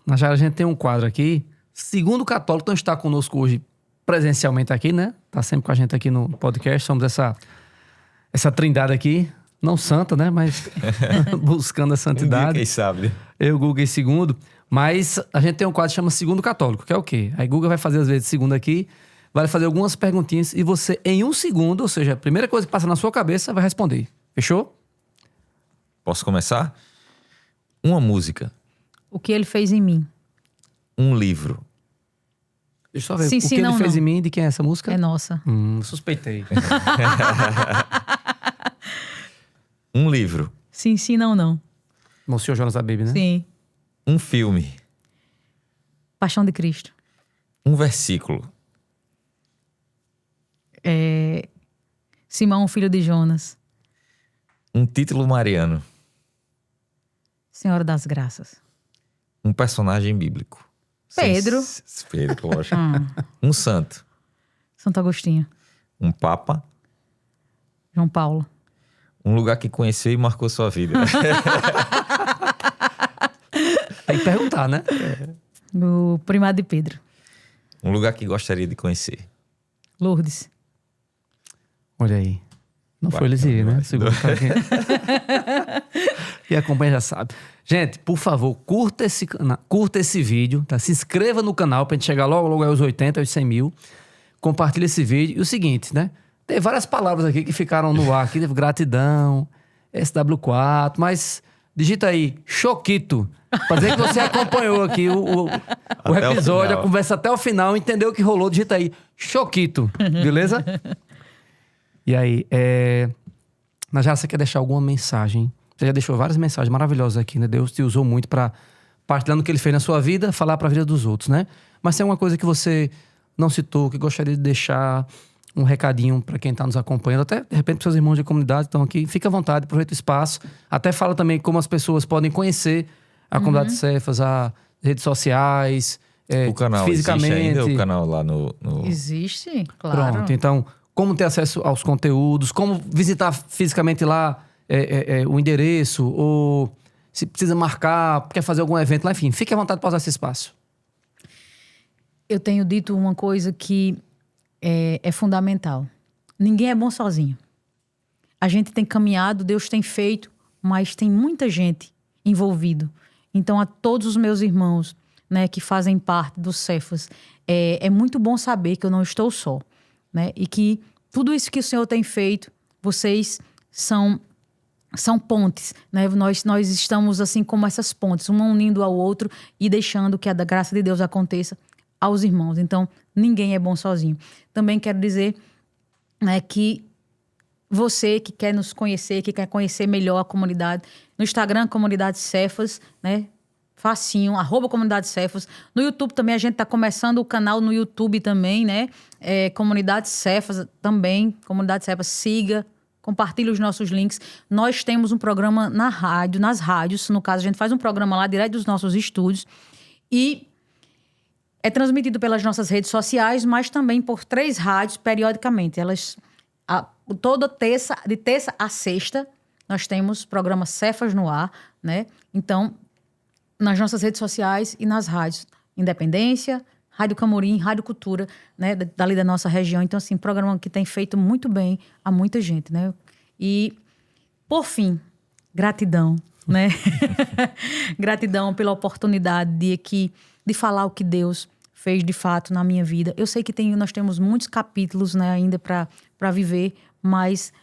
Speaker 2: a gente tem um quadro aqui. Segundo Católico, não está conosco hoje presencialmente aqui, né? Tá sempre com a gente aqui no podcast. Somos essa trindade aqui. Não santa, né? Mas buscando a santidade.
Speaker 1: Quem sabe?
Speaker 2: Eu, Guga e Segundo. Mas a gente tem um quadro que chama Segundo Católico, que é o quê? Aí Guga vai fazer, às vezes, segundo aqui, vai fazer algumas perguntinhas e você, em um segundo, ou seja, a primeira coisa que passa na sua cabeça, vai responder. Fechou?
Speaker 1: Posso começar? Uma música.
Speaker 3: O que ele fez em mim.
Speaker 1: Um livro.
Speaker 2: Deixa eu só ver.
Speaker 3: Sim,
Speaker 2: o que ele fez em mim, de quem é essa música?
Speaker 3: É nossa.
Speaker 2: Suspeitei.
Speaker 1: Um livro.
Speaker 3: Sim, não.
Speaker 2: Monsenhor Jonas da Baby, né?
Speaker 3: Sim.
Speaker 1: Um filme.
Speaker 3: Paixão de Cristo.
Speaker 1: Um versículo.
Speaker 3: Simão, filho de Jonas.
Speaker 1: Um título mariano.
Speaker 3: Senhora das Graças.
Speaker 1: Um personagem bíblico.
Speaker 3: Pedro.
Speaker 1: Pedro, lógico. Um santo.
Speaker 3: Santo Agostinho.
Speaker 1: Um papa.
Speaker 3: João Paulo.
Speaker 1: Um lugar que conheceu e marcou sua vida.
Speaker 2: Tem que perguntar, né?
Speaker 3: O Primado de Pedro.
Speaker 1: Um lugar que gostaria de conhecer.
Speaker 3: Lourdes.
Speaker 2: Olha aí. Não foi Lisieux, né? Segundo E acompanha já sabe. Gente, por favor, curta esse vídeo, tá? Se inscreva no canal pra gente chegar logo aos 80, aos 100 mil. Compartilha esse vídeo. E o seguinte, né? Tem várias palavras aqui que ficaram no ar. Aqui, gratidão, SW4, mas digita aí, Choquito. Pra dizer que você acompanhou aqui o episódio, a conversa até o final, entendeu o que rolou, digita aí, Choquito. Beleza? E aí, Najara, você quer deixar alguma mensagem? Você já deixou várias mensagens maravilhosas aqui, né? Deus te usou muito pra, partilhando o que ele fez na sua vida, falar pra vida dos outros, né? Mas tem alguma coisa que você não citou, que gostaria de deixar um recadinho pra quem tá nos acompanhando, até, de repente, pros seus irmãos de comunidade estão aqui. Fica à vontade, aproveita o espaço. Até fala também como as pessoas podem conhecer a comunidade Cefas, as redes sociais,
Speaker 1: o canal,
Speaker 2: fisicamente.
Speaker 1: Existe ainda o canal lá no...
Speaker 3: Existe, claro.
Speaker 2: Pronto, então, como ter acesso aos conteúdos, como visitar fisicamente lá o endereço, ou se precisa marcar, quer fazer algum evento lá, enfim, fique à vontade para usar esse espaço.
Speaker 3: Eu tenho dito uma coisa que é fundamental. Ninguém é bom sozinho. A gente tem caminhado, Deus tem feito, mas tem muita gente envolvido. Então, a todos os meus irmãos, né, que fazem parte do Cefas, é muito bom saber que eu não estou só, né? E que tudo isso que o Senhor tem feito, vocês são pontes, né? Nós estamos assim como essas pontes, uma unindo ao outro e deixando que a graça de Deus aconteça aos irmãos. Então, ninguém é bom sozinho. Também quero dizer, né, que você que quer nos conhecer, que quer conhecer melhor a comunidade, no Instagram, Comunidade Cefas, né? Facinho, @Comunidade Cefas. No YouTube também, a gente tá começando o canal no YouTube também, né? Comunidade Cefas também. Comunidade Cefas, siga, compartilhe os nossos links. Nós temos um programa na rádio, nas rádios. No caso, a gente faz um programa lá direto dos nossos estúdios. E é transmitido pelas nossas redes sociais, mas também por 3 rádios periodicamente. Toda terça, de terça a sexta, nós temos programa Cefas no ar, né? Então, nas nossas redes sociais e nas rádios. Independência, Rádio Camorim, Rádio Cultura, né? Dali da nossa região. Então, assim, programa que tem feito muito bem a muita gente, né? E, por fim, gratidão, né? Gratidão pela oportunidade de falar o que Deus fez de fato na minha vida. Eu sei que nós temos muitos capítulos, né, ainda para viver, mas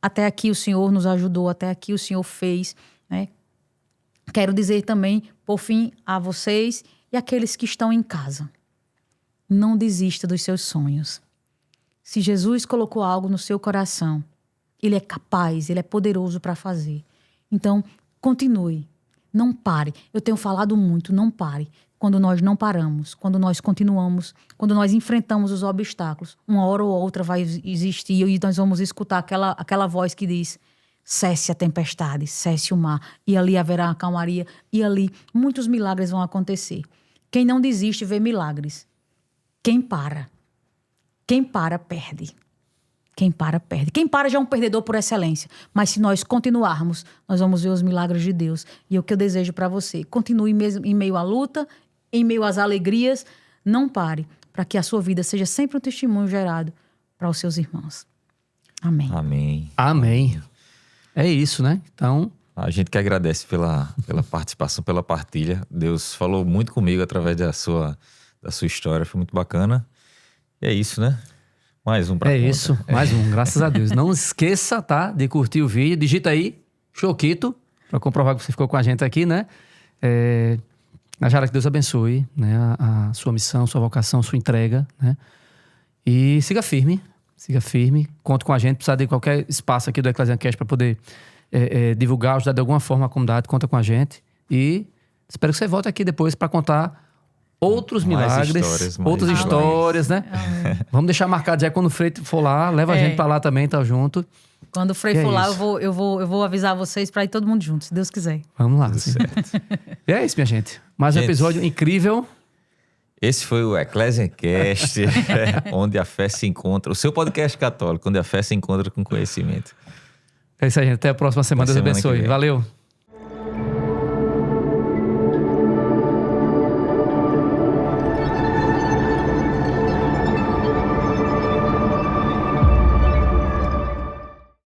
Speaker 3: até aqui o Senhor nos ajudou, até aqui o Senhor fez, né? Quero dizer também, por fim, a vocês e aqueles que estão em casa. Não desista dos seus sonhos. Se Jesus colocou algo no seu coração, Ele é capaz, Ele é poderoso para fazer. Então, continue. Não pare. Eu tenho falado muito, não pare. Quando nós não paramos, quando nós continuamos, quando nós enfrentamos os obstáculos, uma hora ou outra vai existir e nós vamos escutar aquela voz que diz: cesse a tempestade, cesse o mar, e ali haverá a calmaria, e ali muitos milagres vão acontecer. Quem não desiste vê milagres. Quem para, perde. Quem para, perde. Quem para já é um perdedor por excelência. Mas se nós continuarmos, nós vamos ver os milagres de Deus. E é o que eu desejo para você. Continue mesmo em meio à luta, em meio às alegrias. Não pare, para que a sua vida seja sempre um testemunho gerado para os seus irmãos. Amém.
Speaker 1: Amém.
Speaker 2: Amém. É isso, né? Então,
Speaker 1: a gente que agradece pela participação, pela partilha. Deus falou muito comigo através da sua história. Foi muito bacana. E é isso, né? Mais um pra conta.
Speaker 2: Isso, mais um, graças a Deus. Não esqueça, tá, de curtir o vídeo. Digita aí, Choquito, pra comprovar que você ficou com a gente aqui, né? Najara, que Deus abençoe, né? A sua missão, sua vocação, sua entrega, né? E siga firme. Conte com a gente. Precisar de qualquer espaço aqui do Eclesiancast para poder divulgar, ajudar de alguma forma a comunidade. Conta com a gente. E espero que você volte aqui depois para contar outros milagres, outras histórias, né?
Speaker 3: Amém.
Speaker 2: Vamos deixar marcado já quando o Frei for lá, leva a gente para lá também, tá junto.
Speaker 3: Quando o Frei for lá, eu vou avisar vocês para ir todo mundo junto, se Deus quiser.
Speaker 2: Vamos lá.
Speaker 1: Tudo certo.
Speaker 2: E é isso, minha gente. Mais um episódio incrível.
Speaker 1: Esse foi o Eclesiancast, onde a fé se encontra. O seu podcast católico, onde a fé se encontra com conhecimento.
Speaker 2: É isso aí, gente. Até a próxima semana. Deus abençoe. Valeu.